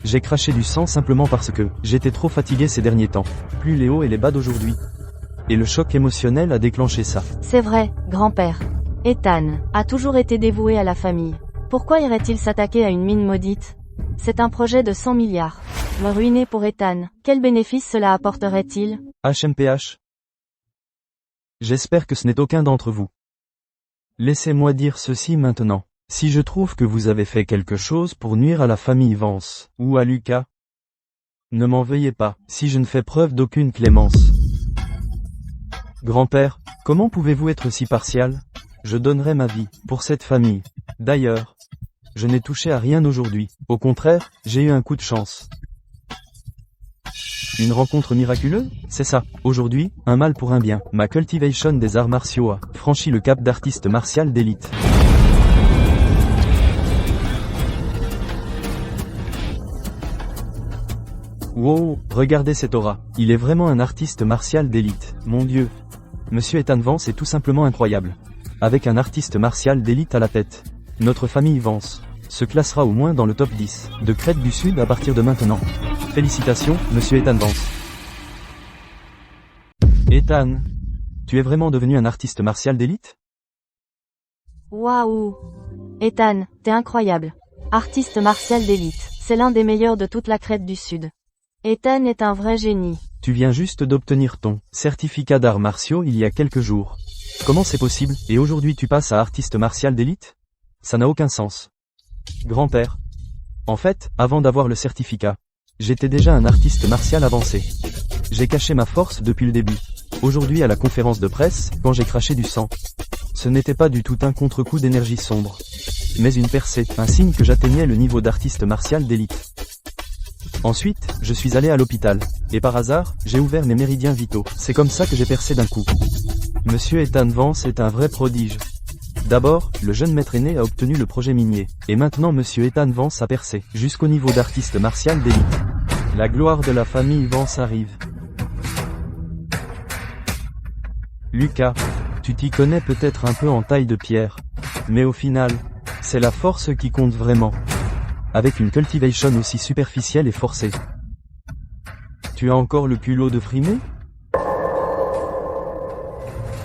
J'ai craché du sang simplement parce que j'étais trop fatigué ces derniers temps. Plus les hauts et les bas d'aujourd'hui. Et le choc émotionnel a déclenché ça. C'est vrai, grand-père. Ethan a toujours été dévoué à la famille. Pourquoi irait-il s'attaquer à une mine maudite? C'est un projet de 100 milliards. Me ruiner pour Ethan. Quel bénéfice cela apporterait-il? HMPH. J'espère que ce n'est aucun d'entre vous. Laissez-moi dire ceci maintenant. Si je trouve que vous avez fait quelque chose pour nuire à la famille Vance, ou à Lucas, ne m'en veuillez pas, si je ne fais preuve d'aucune clémence. Grand-père, comment pouvez-vous être si partial? Je donnerai ma vie, pour cette famille. D'ailleurs, je n'ai touché à rien aujourd'hui. Au contraire, j'ai eu un coup de chance. Une rencontre miraculeuse? C'est ça. Aujourd'hui, un mal pour un bien. Ma cultivation des arts martiaux a franchi le cap d'artiste martial d'élite. Wow, regardez cette aura. Il est vraiment un artiste martial d'élite. Mon Dieu. Monsieur Ethan Vance est tout simplement incroyable. Avec un artiste martial d'élite à la tête, notre famille Vance se classera au moins dans le top 10 de Crète du Sud à partir de maintenant. Félicitations, Monsieur Ethan Vance. Ethan, tu es vraiment devenu un artiste martial d'élite? Waouh! Ethan, t'es incroyable. Artiste martial d'élite, c'est l'un des meilleurs de toute la Crète du Sud. Ethan est un vrai génie. Tu viens juste d'obtenir ton certificat d'arts martiaux il y a quelques jours. Comment c'est possible, et aujourd'hui tu passes à artiste martial d'élite? Ça n'a aucun sens. Grand-père. En fait, avant d'avoir le certificat, j'étais déjà un artiste martial avancé. J'ai caché ma force depuis le début. Aujourd'hui à la conférence de presse, quand j'ai craché du sang, ce n'était pas du tout un contre-coup d'énergie sombre, mais une percée, un signe que j'atteignais le niveau d'artiste martial d'élite. Ensuite, je suis allé à l'hôpital, et par hasard, j'ai ouvert mes méridiens vitaux. C'est comme ça que j'ai percé d'un coup. Monsieur Ethan Vance est un vrai prodige. D'abord, le jeune maître aîné a obtenu le projet minier, et maintenant Monsieur Ethan Vance a percé, jusqu'au niveau d'artiste martial d'élite. La gloire de la famille Vance arrive. Lucas, tu t'y connais peut-être un peu en taille de pierre, mais au final, c'est la force qui compte vraiment. Avec une cultivation aussi superficielle et forcée. Tu as encore le culot de frimer?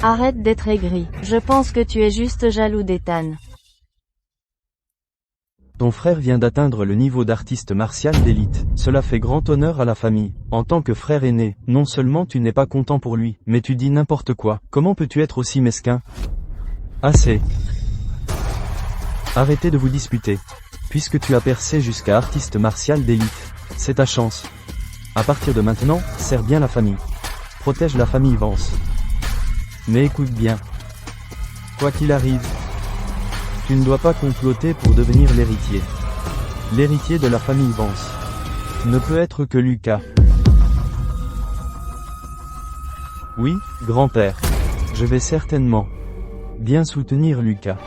Arrête d'être aigri. Je pense que tu es juste jaloux d'Ethan. Ton frère vient d'atteindre le niveau d'artiste martial d'élite. Cela fait grand honneur à la famille. En tant que frère aîné, non seulement tu n'es pas content pour lui, mais tu dis n'importe quoi. Comment peux-tu être aussi mesquin? Assez. Arrêtez de vous disputer. Puisque tu as percé jusqu'à artiste martial d'élite, c'est ta chance. À partir de maintenant, serre bien la famille. Protège la famille Vance. Mais écoute bien. Quoi qu'il arrive, tu ne dois pas comploter pour devenir l'héritier. L'héritier de la famille Vance ne peut être que Lucas. Oui, grand-père. Je vais certainement bien soutenir Lucas.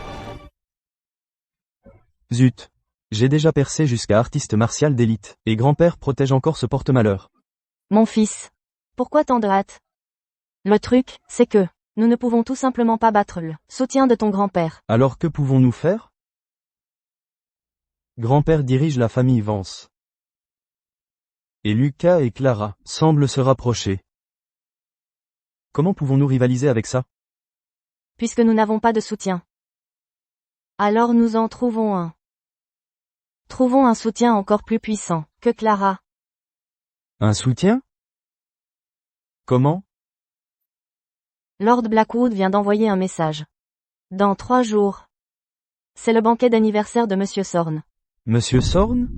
Zut. J'ai déjà percé jusqu'à artiste martial d'élite, et grand-père protège encore ce porte-malheur. Mon fils. Pourquoi tant de hâte? Le truc, c'est que, nous ne pouvons tout simplement pas battre le soutien de ton grand-père. Alors que pouvons-nous faire? Grand-père dirige la famille Vance. Et Lucas et Clara semblent se rapprocher. Comment pouvons-nous rivaliser avec ça? Puisque nous n'avons pas de soutien. Alors nous en trouvons un. Trouvons un soutien encore plus puissant que Clara. Un soutien? Comment? Lord Blackwood vient d'envoyer un message. Dans 3 jours. C'est le banquet d'anniversaire de Monsieur Sorn. Monsieur Sorn?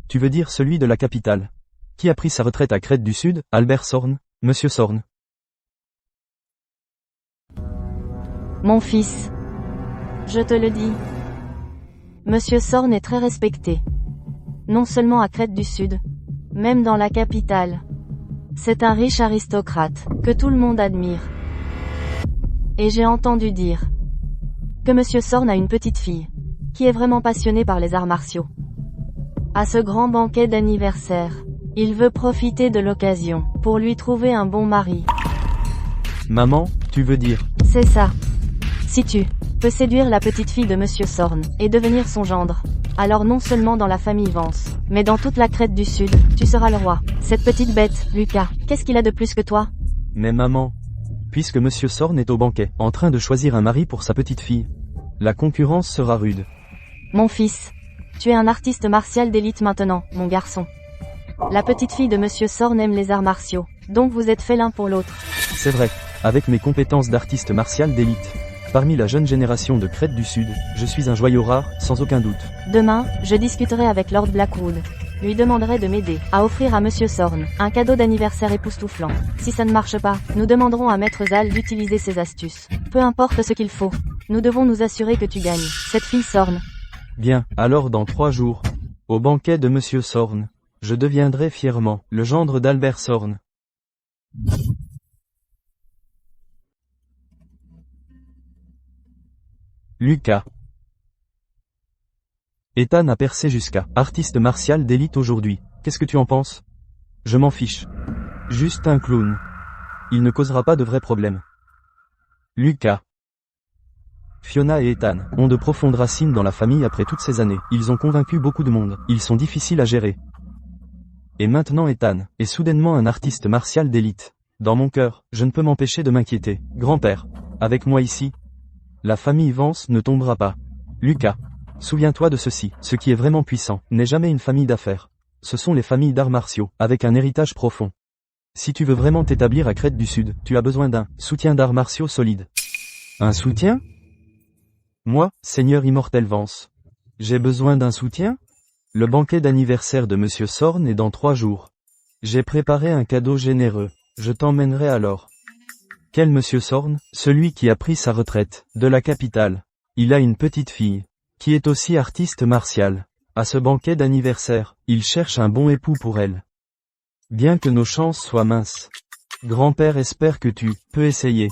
Tu veux dire celui de la capitale? Qui a pris sa retraite à Crète du Sud, Albert Sorn, Monsieur Sorn? Mon fils. Je te le dis. Monsieur Sorn est très respecté. Non seulement à Crète du Sud, même dans la capitale. C'est un riche aristocrate, que tout le monde admire. Et j'ai entendu dire que Monsieur Sorn a une petite fille, qui est vraiment passionnée par les arts martiaux. À ce grand banquet d'anniversaire, il veut profiter de l'occasion, pour lui trouver un bon mari. Maman, tu veux dire? C'est ça. Si tu peux séduire la petite fille de Monsieur Sorn, et devenir son gendre, alors non seulement dans la famille Vance, mais dans toute la Crète du Sud, tu seras le roi. Cette petite bête, Lucas, qu'est-ce qu'il a de plus que toi? Mais maman, puisque Monsieur Sorn est au banquet, en train de choisir un mari pour sa petite fille, la concurrence sera rude. Mon fils, tu es un artiste martial d'élite maintenant, mon garçon. La petite fille de Monsieur Sorn aime les arts martiaux, donc vous êtes fait l'un pour l'autre. C'est vrai, avec mes compétences d'artiste martial d'élite, parmi la jeune génération de Crète du Sud, je suis un joyau rare, sans aucun doute. Demain, je discuterai avec Lord Blackwood. Lui demanderai de m'aider à offrir à Monsieur Sorn un cadeau d'anniversaire époustouflant. Si ça ne marche pas, nous demanderons à Maître Zal d'utiliser ses astuces. Peu importe ce qu'il faut, nous devons nous assurer que tu gagnes. Cette fille Sorn. Bien, alors dans 3 jours, au banquet de Monsieur Sorn, je deviendrai fièrement le gendre d'Albert Sorn. Lucas. Ethan a percé jusqu'à artiste martial d'élite aujourd'hui. Qu'est-ce que tu en penses? Je m'en fiche. Juste un clown. Il ne causera pas de vrais problèmes. Lucas. Fiona et Ethan ont de profondes racines dans la famille après toutes ces années. Ils ont convaincu beaucoup de monde. Ils sont difficiles à gérer. Et maintenant Ethan est soudainement un artiste martial d'élite. Dans mon cœur, je ne peux m'empêcher de m'inquiéter. Grand-père, avec moi ici, la famille Vance ne tombera pas. Lucas, souviens-toi de ceci, ce qui est vraiment puissant n'est jamais une famille d'affaires. Ce sont les familles d'arts martiaux, avec un héritage profond. Si tu veux vraiment t'établir à Crète du Sud, tu as besoin d'un soutien d'arts martiaux solide. Un soutien? Moi, Seigneur Immortel Vance. J'ai besoin d'un soutien? Le banquet d'anniversaire de Monsieur Sorn est dans 3 jours. J'ai préparé un cadeau généreux. Je t'emmènerai alors. Quel Monsieur Sorn? Celui qui a pris sa retraite, de la capitale. Il a une petite fille, qui est aussi artiste martial. À ce banquet d'anniversaire, il cherche un bon époux pour elle. Bien que nos chances soient minces. Grand-père espère que tu peux essayer.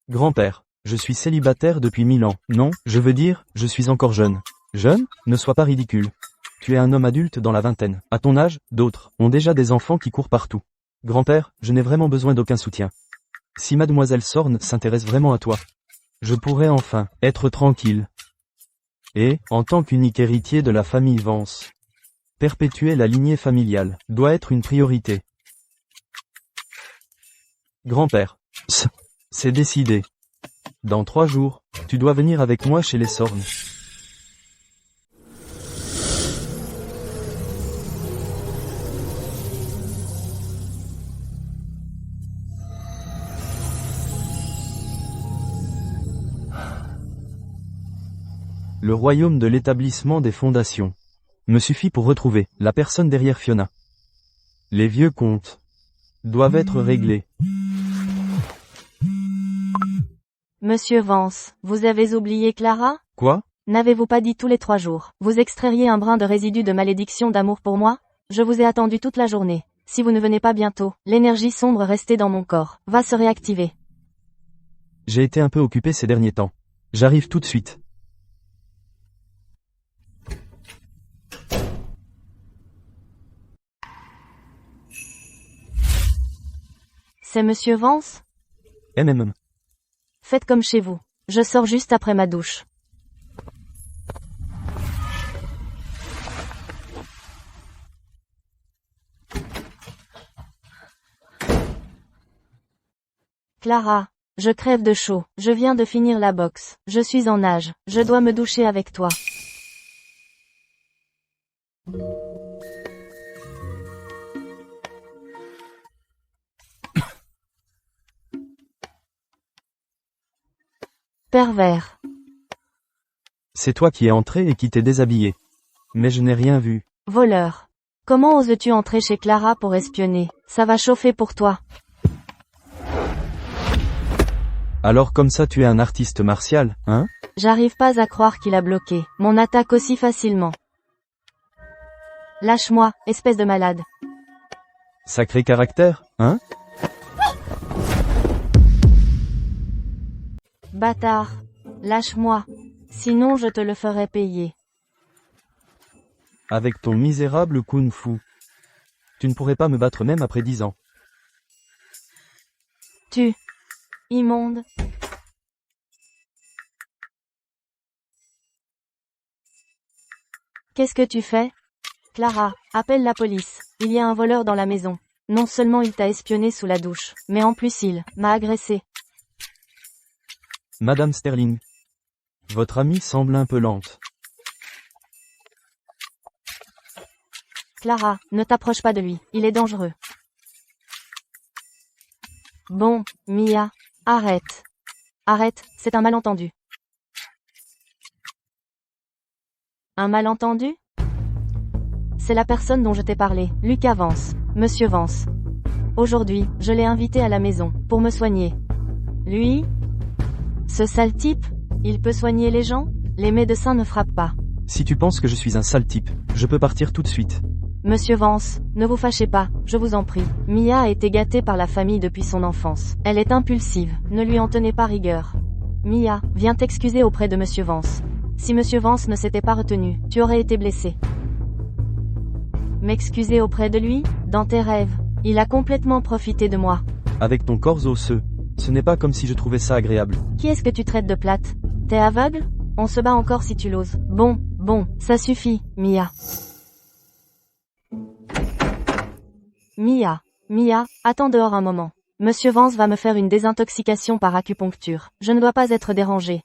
Grand-père, je suis célibataire depuis 1000 ans. Non, je veux dire, je suis encore jeune. Jeune? Ne sois pas ridicule. Tu es un homme adulte dans la vingtaine. À ton âge, d'autres ont déjà des enfants qui courent partout. Grand-père, je n'ai vraiment besoin d'aucun soutien. Si Mademoiselle Sorn s'intéresse vraiment à toi, je pourrais enfin être tranquille. Et, en tant qu'unique héritier de la famille Vance, perpétuer la lignée familiale doit être une priorité. Grand-père, c'est décidé. Dans 3 jours, tu dois venir avec moi chez les Sorn. Le royaume de l'établissement des fondations me suffit pour retrouver la personne derrière Fiona. Les vieux comptes doivent être réglés. Monsieur Vance, vous avez oublié Clara? Quoi? N'avez-vous pas dit tous les 3 jours, vous extrairiez un brin de résidu de malédiction d'amour pour moi? Je vous ai attendu toute la journée. Si vous ne venez pas bientôt, l'énergie sombre restée dans mon corps va se réactiver. J'ai été un peu occupé ces derniers temps. J'arrive tout de suite. C'est Monsieur Vance? MMM. Faites comme chez vous. Je sors juste après ma douche. Clara, je crève de chaud. Je viens de finir la boxe. Je suis en nage. Je dois me doucher avec toi. Pervers. C'est toi qui es entré et qui t'es déshabillé. Mais je n'ai rien vu. Voleur. Comment oses-tu entrer chez Clara pour espionner? Ça va chauffer pour toi. Alors comme ça tu es un artiste martial, hein? J'arrive pas à croire qu'il a bloqué mon attaque aussi facilement. Lâche-moi, espèce de malade. Sacré caractère, hein? Bâtard. Lâche-moi. Sinon je te le ferai payer. Avec ton misérable kung-fu. Tu ne pourrais pas me battre même après 10 ans. Tu. Immonde. Qu'est-ce que tu fais? Clara, appelle la police. Il y a un voleur dans la maison. Non seulement il t'a espionné sous la douche, mais en plus il m'a agressé. Madame Sterling. Votre amie semble un peu lente. Clara, ne t'approche pas de lui, il est dangereux. Bon, Mia, arrête. Arrête, c'est un malentendu. Un malentendu? C'est la personne dont je t'ai parlé, Lucas Vance, Monsieur Vance. Aujourd'hui, je l'ai invité à la maison, pour me soigner. Lui? Ce sale type? Il peut soigner les gens? Les médecins ne frappent pas. Si tu penses que je suis un sale type, je peux partir tout de suite. Monsieur Vance, ne vous fâchez pas, je vous en prie. Mia a été gâtée par la famille depuis son enfance. Elle est impulsive, ne lui en tenez pas rigueur. Mia, viens t'excuser auprès de Monsieur Vance. Si Monsieur Vance ne s'était pas retenu, tu aurais été blessé. M'excuser auprès de lui? Dans tes rêves. Il a complètement profité de moi. Avec ton corps osseux, ce n'est pas comme si je trouvais ça agréable. Qui est-ce que tu traites de plate? T'es aveugle? On se bat encore si tu l'oses. Bon, ça suffit, Mia. Mia, attends dehors un moment. Monsieur Vance va me faire une désintoxication par acupuncture. Je ne dois pas être dérangée.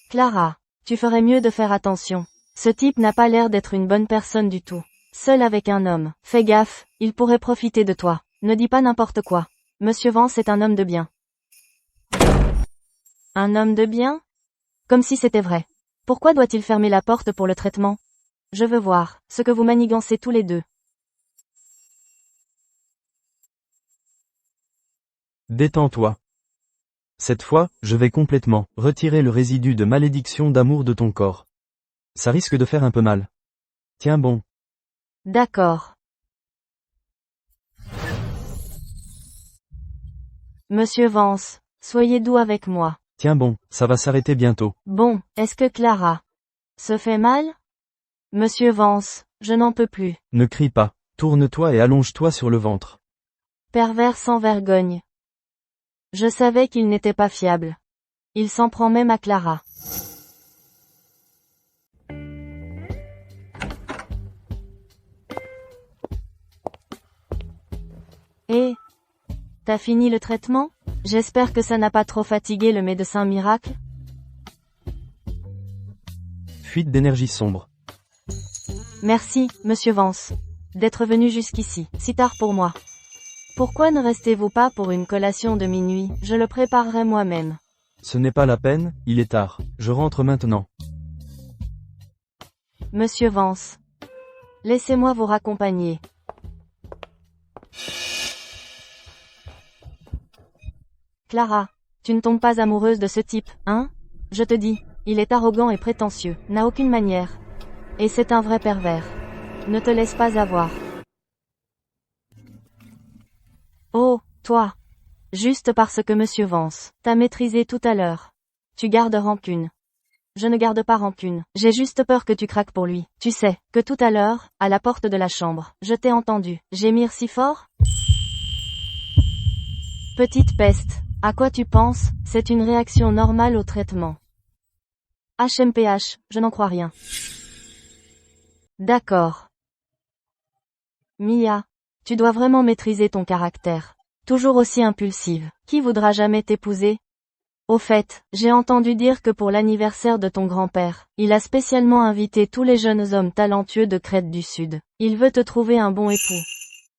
Clara, tu ferais mieux de faire attention. Ce type n'a pas l'air d'être une bonne personne du tout. Seul avec un homme. Fais gaffe, il pourrait profiter de toi. Ne dis pas n'importe quoi. Monsieur Vance est un homme de bien. Un homme de bien? Comme si c'était vrai. Pourquoi doit-il fermer la porte pour le traitement? Je veux voir ce que vous manigancez tous les deux. Détends-toi. Cette fois, je vais complètement retirer le résidu de malédiction d'amour de ton corps. Ça risque de faire un peu mal. Tiens bon. D'accord. Monsieur Vance, soyez doux avec moi. Tiens bon, ça va s'arrêter bientôt. Bon, est-ce que Clara se fait mal? Monsieur Vance, je n'en peux plus. Ne crie pas. Tourne-toi et allonge-toi sur le ventre. Pervers sans vergogne. Je savais qu'il n'était pas fiable. Il s'en prend même à Clara. Et t'as fini le traitement? J'espère que ça n'a pas trop fatigué le médecin miracle. Fuite d'énergie sombre. Merci, Monsieur Vance, d'être venu jusqu'ici, si tard pour moi. Pourquoi ne restez-vous pas pour une collation de minuit? Je le préparerai moi-même. Ce n'est pas la peine, il est tard. Je rentre maintenant. Monsieur Vance, laissez-moi vous raccompagner. Clara, tu ne tombes pas amoureuse de ce type, hein? Je te dis, il est arrogant et prétentieux, n'a aucune manière. Et c'est un vrai pervers. Ne te laisse pas avoir. Oh, toi. Juste parce que Monsieur Vance t'a maîtrisé tout à l'heure. Tu gardes rancune. Je ne garde pas rancune, j'ai juste peur que tu craques pour lui. Tu sais, que tout à l'heure, à la porte de la chambre, je t'ai entendu gémir si fort? Petite peste, à quoi tu penses? C'est une réaction normale au traitement. HMPH, je n'en crois rien. D'accord. Mia, tu dois vraiment maîtriser ton caractère. Toujours aussi impulsive. Qui voudra jamais t'épouser? Au fait, j'ai entendu dire que pour l'anniversaire de ton grand-père, il a spécialement invité tous les jeunes hommes talentueux de Crète du Sud. Il veut te trouver un bon époux.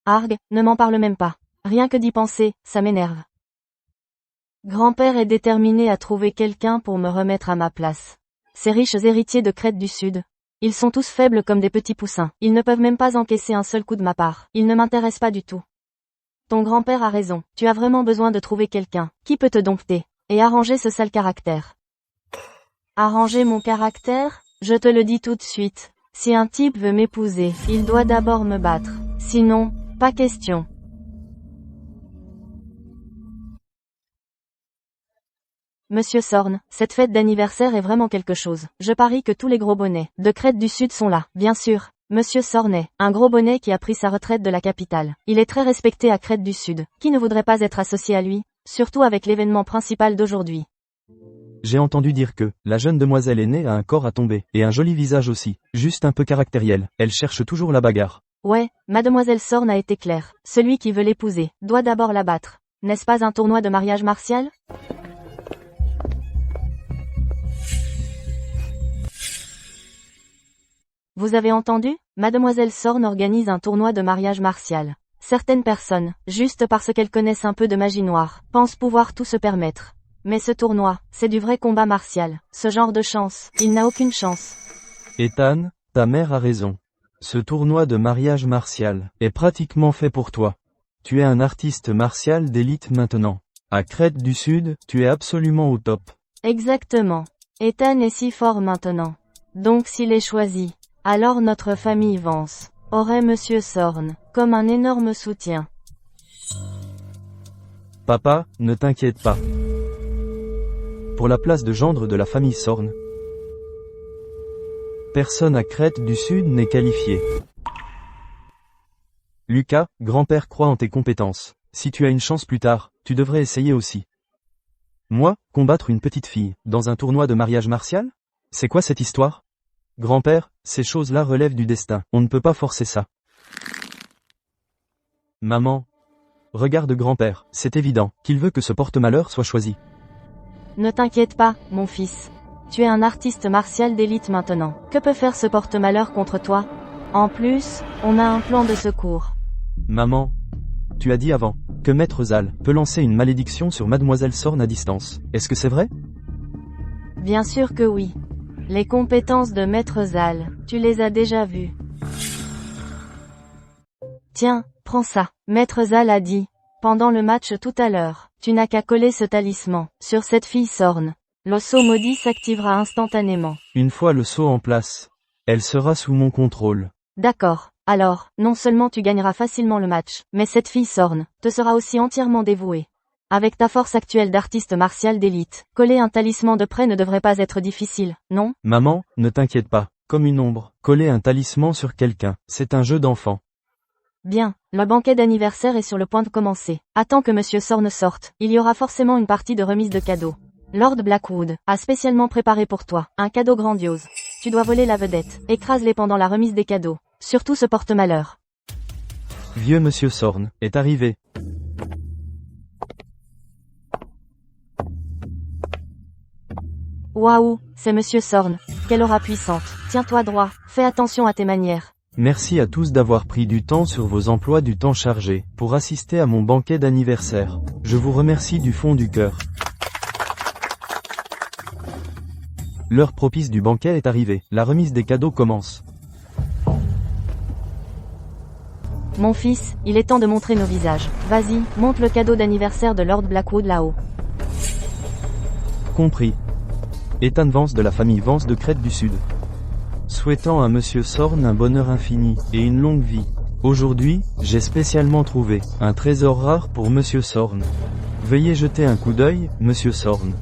Arg, ne m'en parle même pas. Rien que d'y penser, ça m'énerve. Grand-père est déterminé à trouver quelqu'un pour me remettre à ma place. Ces riches héritiers de Crète du Sud. Ils sont tous faibles comme des petits poussins. Ils ne peuvent même pas encaisser un seul coup de ma part. Ils ne m'intéressent pas du tout. Ton grand-père a raison. Tu as vraiment besoin de trouver quelqu'un qui peut te dompter et arranger ce sale caractère. Arranger mon caractère? Je te le dis tout de suite. Si un type veut m'épouser, il doit d'abord me battre. Sinon, pas question. Monsieur Sorn, cette fête d'anniversaire est vraiment quelque chose. Je parie que tous les gros bonnets de Crète du Sud sont là, bien sûr. Monsieur Sornet, un gros bonnet qui a pris sa retraite de la capitale. Il est très respecté à Crète du Sud. Qui ne voudrait pas être associé à lui, surtout avec l'événement principal d'aujourd'hui? J'ai entendu dire que la jeune demoiselle aînée a un corps à tomber, et un joli visage aussi, juste un peu caractériel. Elle cherche toujours la bagarre. Ouais, mademoiselle Sorn a été claire. Celui qui veut l'épouser doit d'abord la battre. N'est-ce pas un tournoi de mariage martial? Vous avez entendu? Mademoiselle Sorn organise un tournoi de mariage martial. Certaines personnes, juste parce qu'elles connaissent un peu de magie noire, pensent pouvoir tout se permettre. Mais ce tournoi, c'est du vrai combat martial. Ce genre de chance, il n'a aucune chance. Ethan, ta mère a raison. Ce tournoi de mariage martial est pratiquement fait pour toi. Tu es un artiste martial d'élite maintenant. À Crète du Sud, tu es absolument au top. Exactement. Ethan est si fort maintenant. Donc s'il est choisi, alors notre famille Vance aurait Monsieur Sorn comme un énorme soutien. Papa, ne t'inquiète pas. Pour la place de gendre de la famille Sorn, personne à Crète du Sud n'est qualifié. Lucas, grand-père croit en tes compétences. Si tu as une chance plus tard, tu devrais essayer aussi. Moi, combattre une petite fille, dans un tournoi de mariage martial? C'est quoi cette histoire? Grand-père, ces choses-là relèvent du destin, on ne peut pas forcer ça. Maman. Regarde grand-père, c'est évident, qu'il veut que ce porte-malheur soit choisi. Ne t'inquiète pas, mon fils. Tu es un artiste martial d'élite maintenant. Que peut faire ce porte-malheur contre toi? En plus, on a un plan de secours. Maman. Tu as dit avant, que Maître Zal peut lancer une malédiction sur Mademoiselle Sorn à distance. Est-ce que c'est vrai? Bien sûr que oui. Les compétences de Maître Zal, tu les as déjà vues. Tiens, prends ça. Maître Zal a dit, pendant le match tout à l'heure, tu n'as qu'à coller ce talisman sur cette fille Sorn. Le sceau maudit s'activera instantanément. Une fois le sceau en place, elle sera sous mon contrôle. D'accord. Alors, non seulement tu gagneras facilement le match, mais cette fille Sorn te sera aussi entièrement dévouée. Avec ta force actuelle d'artiste martial d'élite, coller un talisman de près ne devrait pas être difficile, non? Maman, ne t'inquiète pas. Comme une ombre, coller un talisman sur quelqu'un, c'est un jeu d'enfant. Bien, le banquet d'anniversaire est sur le point de commencer. Attends que Monsieur Sorn sorte, il y aura forcément une partie de remise de cadeaux. Lord Blackwood a spécialement préparé pour toi un cadeau grandiose. Tu dois voler la vedette, écrase-les pendant la remise des cadeaux. Surtout ce porte-malheur. Vieux Monsieur Sorn est arrivé. Waouh, c'est Monsieur Sorn. Quelle aura puissante. Tiens-toi droit, fais attention à tes manières. Merci à tous d'avoir pris du temps sur vos emplois du temps chargés pour assister à mon banquet d'anniversaire. Je vous remercie du fond du cœur. L'heure propice du banquet est arrivée. La remise des cadeaux commence. Mon fils, il est temps de montrer nos visages. Vas-y, montre le cadeau d'anniversaire de Lord Blackwood là-haut. Compris. Ethan Vance de la famille Vance de Crète du Sud. Souhaitant à Monsieur Sorn un bonheur infini et une longue vie. Aujourd'hui, j'ai spécialement trouvé un trésor rare pour Monsieur Sorn. Veuillez jeter un coup d'œil, Monsieur Sorn.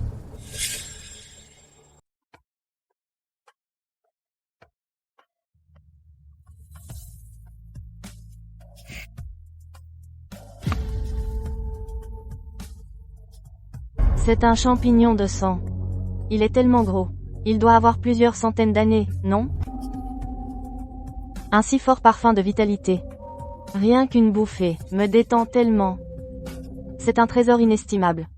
C'est un champignon de sang. Il est tellement gros. Il doit avoir plusieurs centaines d'années, non? Un si fort parfum de vitalité. Rien qu'une bouffée me détend tellement. C'est un trésor inestimable.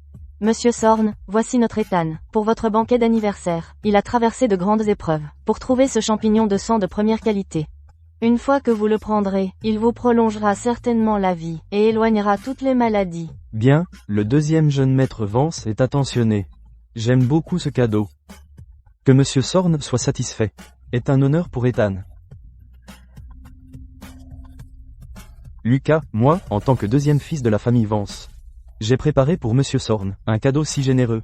Monsieur Sorn, voici notre Ethan, pour votre banquet d'anniversaire. Il a traversé de grandes épreuves pour trouver ce champignon de sang de première qualité. Une fois que vous le prendrez, il vous prolongera certainement la vie et éloignera toutes les maladies. Bien, le deuxième jeune maître Vance est attentionné. J'aime beaucoup ce cadeau. Que Monsieur Sorn soit satisfait est un honneur pour Ethan. Lucas, moi, en tant que deuxième fils de la famille Vance, j'ai préparé pour Monsieur Sorn un cadeau si généreux.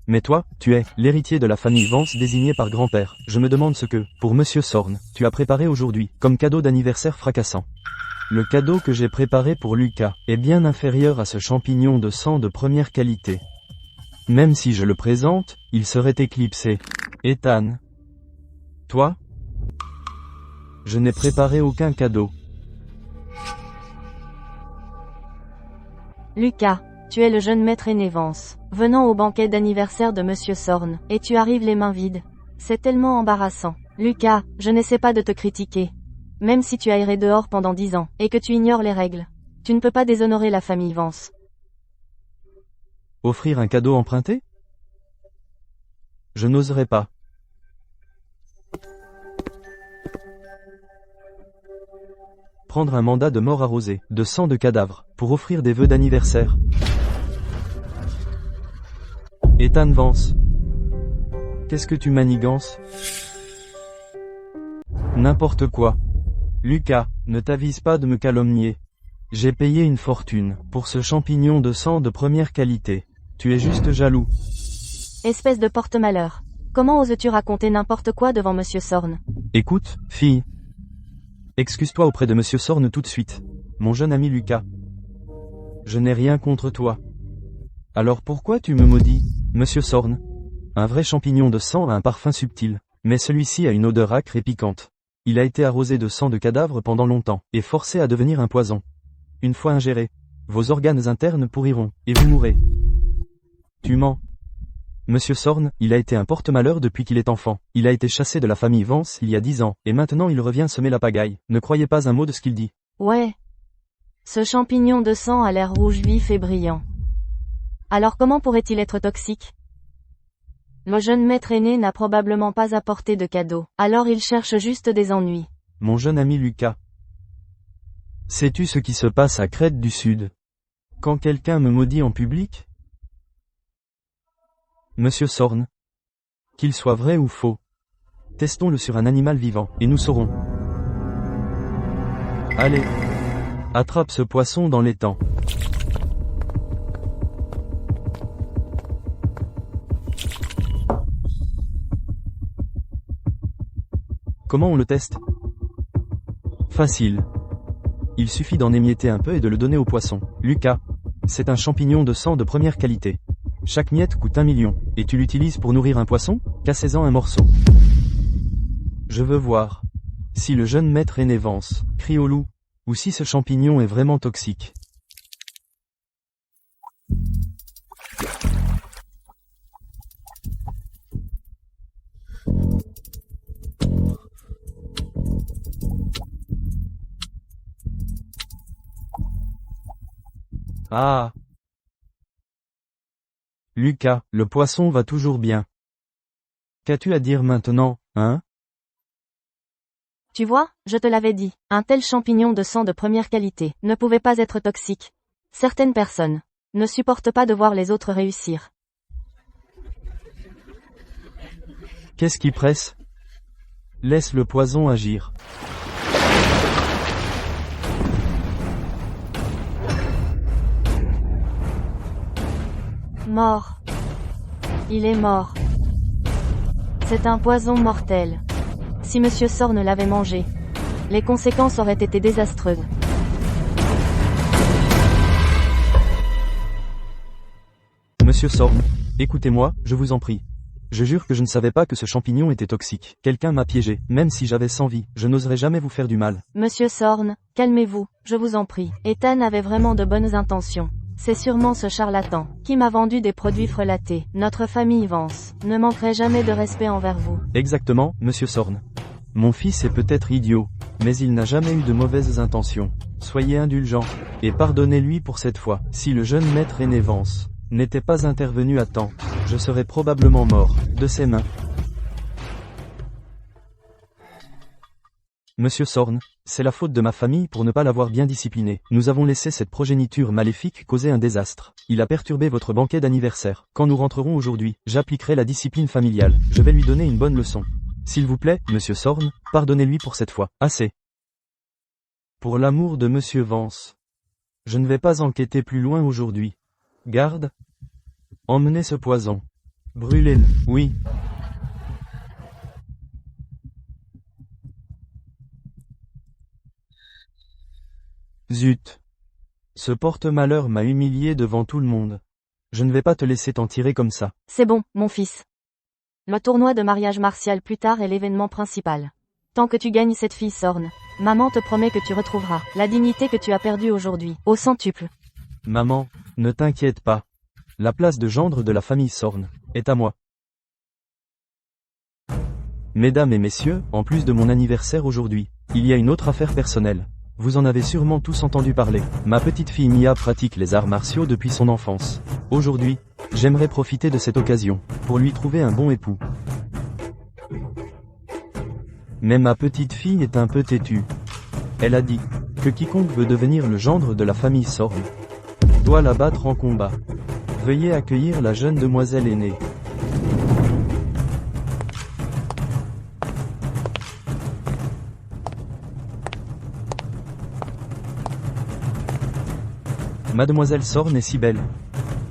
Mais toi, tu es l'héritier de la famille Vance désigné par grand-père. Je me demande ce que, pour Monsieur Sorn, tu as préparé aujourd'hui, comme cadeau d'anniversaire fracassant. Le cadeau que j'ai préparé pour Lucas est bien inférieur à ce champignon de sang de première qualité. Même si je le présente, il serait éclipsé. Ethan. Toi? Je n'ai préparé aucun cadeau. Lucas, tu es le jeune maître aîné Vance, venant au banquet d'anniversaire de Monsieur Sorn, et tu arrives les mains vides. C'est tellement embarrassant. Lucas, je n'essaie pas de te critiquer. Même si tu as erré dehors pendant 10 ans, et que tu ignores les règles. Tu ne peux pas déshonorer la famille Vance. Offrir un cadeau emprunté? Je n'oserais pas. Prendre un mandat de mort arrosé, de sang de cadavre, pour offrir des vœux d'anniversaire. Ethan Vance. Qu'est-ce que tu manigances? N'importe quoi. Lucas, ne t'avise pas de me calomnier. J'ai payé une fortune, pour ce champignon de sang de première qualité. Tu es juste jaloux. Espèce de porte-malheur. Comment oses-tu raconter n'importe quoi devant Monsieur Sorn? Écoute, fille. Excuse-toi auprès de Monsieur Sorn tout de suite. Mon jeune ami Lucas. Je n'ai rien contre toi. Alors pourquoi tu me maudis, Monsieur Sorn? Un vrai champignon de sang a un parfum subtil, mais celui-ci a une odeur âcre et piquante. Il a été arrosé de sang de cadavre pendant longtemps, et forcé à devenir un poison. Une fois ingéré, vos organes internes pourriront, et vous mourrez. Tu mens. Monsieur Sorn, il a été un porte-malheur depuis qu'il est enfant. Il a été chassé de la famille Vance il y a 10 ans, et maintenant il revient semer la pagaille. Ne croyez pas un mot de ce qu'il dit. Ouais. Ce champignon de sang a l'air rouge vif et brillant. Alors comment pourrait-il être toxique? Le jeune maître aîné n'a probablement pas apporté de cadeau, alors il cherche juste des ennuis. Mon jeune ami Lucas. Sais-tu ce qui se passe à Crète du Sud? Quand quelqu'un me maudit en public? Monsieur Sorn. Qu'il soit vrai ou faux. Testons-le sur un animal vivant, et nous saurons. Allez. Attrape ce poisson dans l'étang. Comment on le teste? Facile. Il suffit d'en émietter un peu et de le donner au poisson. Lucas. C'est un champignon de sang de première qualité. Chaque miette coûte 1 million, et tu l'utilises pour nourrir un poisson? Cassez-en un morceau. Je veux voir. Si le jeune maître aîné Vance crie au loup, ou si ce champignon est vraiment toxique. Ah! Lucas, le poisson va toujours bien. Qu'as-tu à dire maintenant, hein? Tu vois, je te l'avais dit, un tel champignon de sang de première qualité ne pouvait pas être toxique. Certaines personnes ne supportent pas de voir les autres réussir. Qu'est-ce qui presse? Laisse le poison agir. Mort. Il est mort. C'est un poison mortel. Si Monsieur Sorn l'avait mangé, les conséquences auraient été désastreuses. Monsieur Sorn, écoutez-moi, je vous en prie. Je jure que je ne savais pas que ce champignon était toxique. Quelqu'un m'a piégé, même si j'avais 100 vies, je n'oserais jamais vous faire du mal. Monsieur Sorn, calmez-vous, je vous en prie. Ethan avait vraiment de bonnes intentions. C'est sûrement ce charlatan qui m'a vendu des produits frelatés. Notre famille Vance ne manquerait jamais de respect envers vous. Exactement, Monsieur Sorn. Mon fils est peut-être idiot, mais il n'a jamais eu de mauvaises intentions. Soyez indulgents, et pardonnez-lui pour cette fois. Si le jeune maître aîné Vance n'était pas intervenu à temps, je serais probablement mort, de ses mains. Monsieur Sorn, c'est la faute de ma famille pour ne pas l'avoir bien discipliné. Nous avons laissé cette progéniture maléfique causer un désastre. Il a perturbé votre banquet d'anniversaire. Quand nous rentrerons aujourd'hui, j'appliquerai la discipline familiale. Je vais lui donner une bonne leçon. S'il vous plaît, Monsieur Sorn, pardonnez-lui pour cette fois. Assez. Pour l'amour de Monsieur Vance. Je ne vais pas enquêter plus loin aujourd'hui. Garde. Emmenez ce poison. Brûlez-le, oui. Zut. Ce porte-malheur m'a humilié devant tout le monde. Je ne vais pas te laisser t'en tirer comme ça. C'est bon, mon fils. Le tournoi de mariage martial plus tard est l'événement principal. Tant que tu gagnes cette fille Sorn, maman te promet que tu retrouveras la dignité que tu as perdue aujourd'hui, au centuple. Maman, ne t'inquiète pas. La place de gendre de la famille Sorn est à moi. Mesdames et messieurs, en plus de mon anniversaire aujourd'hui, il y a une autre affaire personnelle. Vous en avez sûrement tous entendu parler. Ma petite fille Mia pratique les arts martiaux depuis son enfance. Aujourd'hui, j'aimerais profiter de cette occasion pour lui trouver un bon époux. Mais ma petite fille est un peu têtue. Elle a dit que quiconque veut devenir le gendre de la famille Sorn doit la battre en combat. Veuillez accueillir la jeune demoiselle aînée. Mademoiselle Sorn est si belle.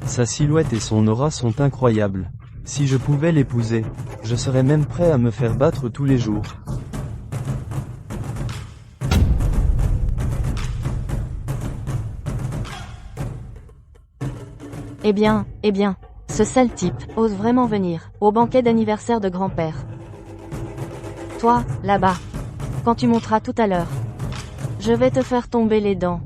Sa silhouette et son aura sont incroyables. Si je pouvais l'épouser, je serais même prêt à me faire battre tous les jours. Eh bien, ce sale type ose vraiment venir au banquet d'anniversaire de grand-père. Toi, là-bas, quand tu monteras tout à l'heure, je vais te faire tomber les dents.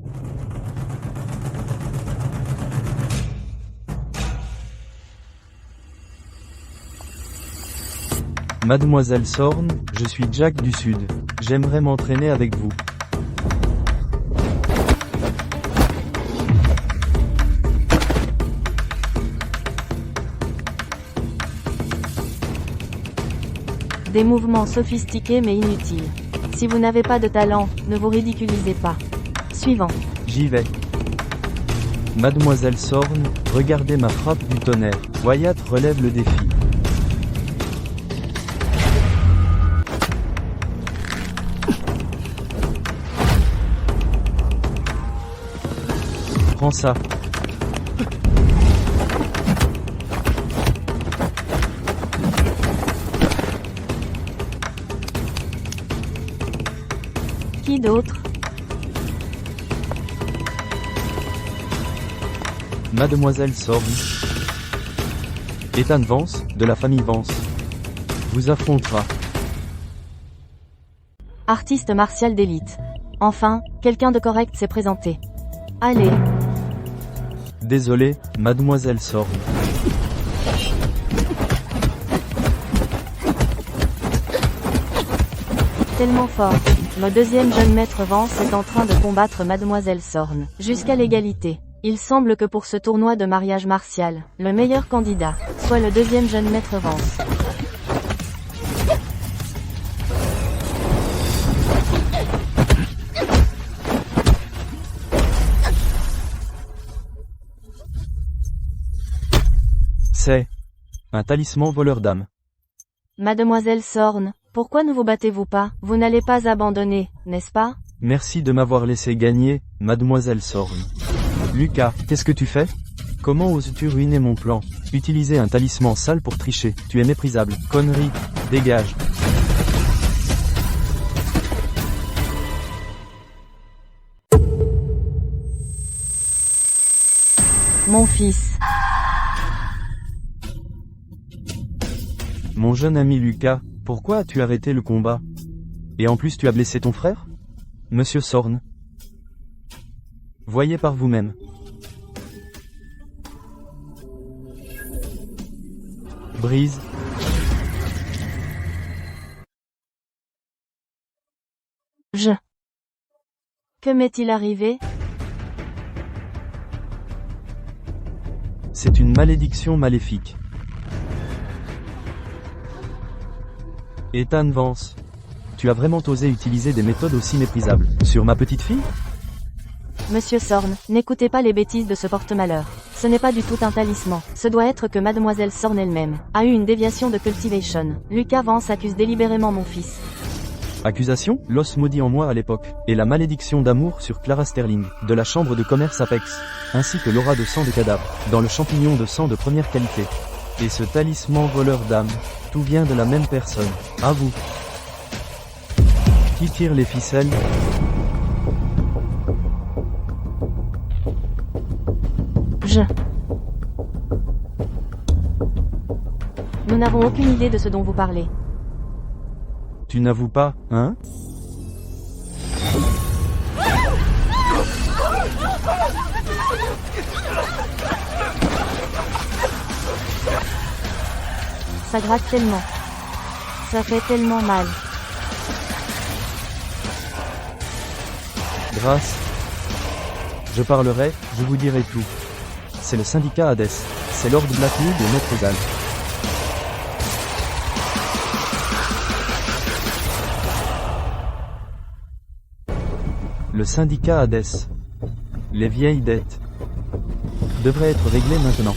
Mademoiselle Sorn, je suis Jack du Sud. J'aimerais m'entraîner avec vous. Des mouvements sophistiqués mais inutiles. Si vous n'avez pas de talent, ne vous ridiculisez pas. Suivant. J'y vais. Mademoiselle Sorn, regardez ma frappe du tonnerre. Wyatt relève le défi. Prends ça. Qui d'autre? Mademoiselle Sorn. Ethan Vance, de la famille Vance, vous affrontera. Artiste martial d'élite. Enfin, quelqu'un de correct s'est présenté. Allez. Désolé, Mademoiselle Sorn. Tellement fort. Le deuxième jeune maître Vance est en train de combattre Mademoiselle Sorn, jusqu'à l'égalité. Il semble que pour ce tournoi de mariage martial, le meilleur candidat soit le deuxième jeune maître Vance. C'est un talisman voleur d'âme. Mademoiselle Sorn, pourquoi ne vous battez-vous pas? Vous n'allez pas abandonner, n'est-ce pas? Merci de m'avoir laissé gagner, Mademoiselle Sorn. Lucas, qu'est-ce que tu fais? Comment oses-tu ruiner mon plan? Utiliser un talisman sale pour tricher, tu es méprisable. Connerie, dégage. Mon fils. Mon jeune ami Lucas, pourquoi as-tu arrêté le combat? Et en plus tu as blessé ton frère? Monsieur Sorn. Voyez par vous-même. Brise. Que m'est-il arrivé? C'est une malédiction maléfique. Ethan Vance. Tu as vraiment osé utiliser des méthodes aussi méprisables sur ma petite fille? Monsieur Sorn, n'écoutez pas les bêtises de ce porte-malheur. Ce n'est pas du tout un talisman. Ce doit être que Mademoiselle Sorn elle-même a eu une déviation de cultivation. Lucas Vance accuse délibérément mon fils. Accusation? L'os maudit en moi à l'époque, et la malédiction d'amour sur Clara Sterling, de la chambre de commerce Apex, ainsi que l'aura de sang de cadavre, dans le champignon de sang de première qualité. Et ce talisman voleur d'âme, tout vient de la même personne. À vous. Qui tire les ficelles? Nous n'avons aucune idée de ce dont vous parlez. Tu n'avoues pas, hein? Ça gratte tellement. Ça fait tellement mal. Grâce. Je parlerai, je vous dirai tout. C'est le syndicat Hades. C'est Lord Blackwood et Maître Zal. Le syndicat Hades. Les vieilles dettes devraient être réglées maintenant.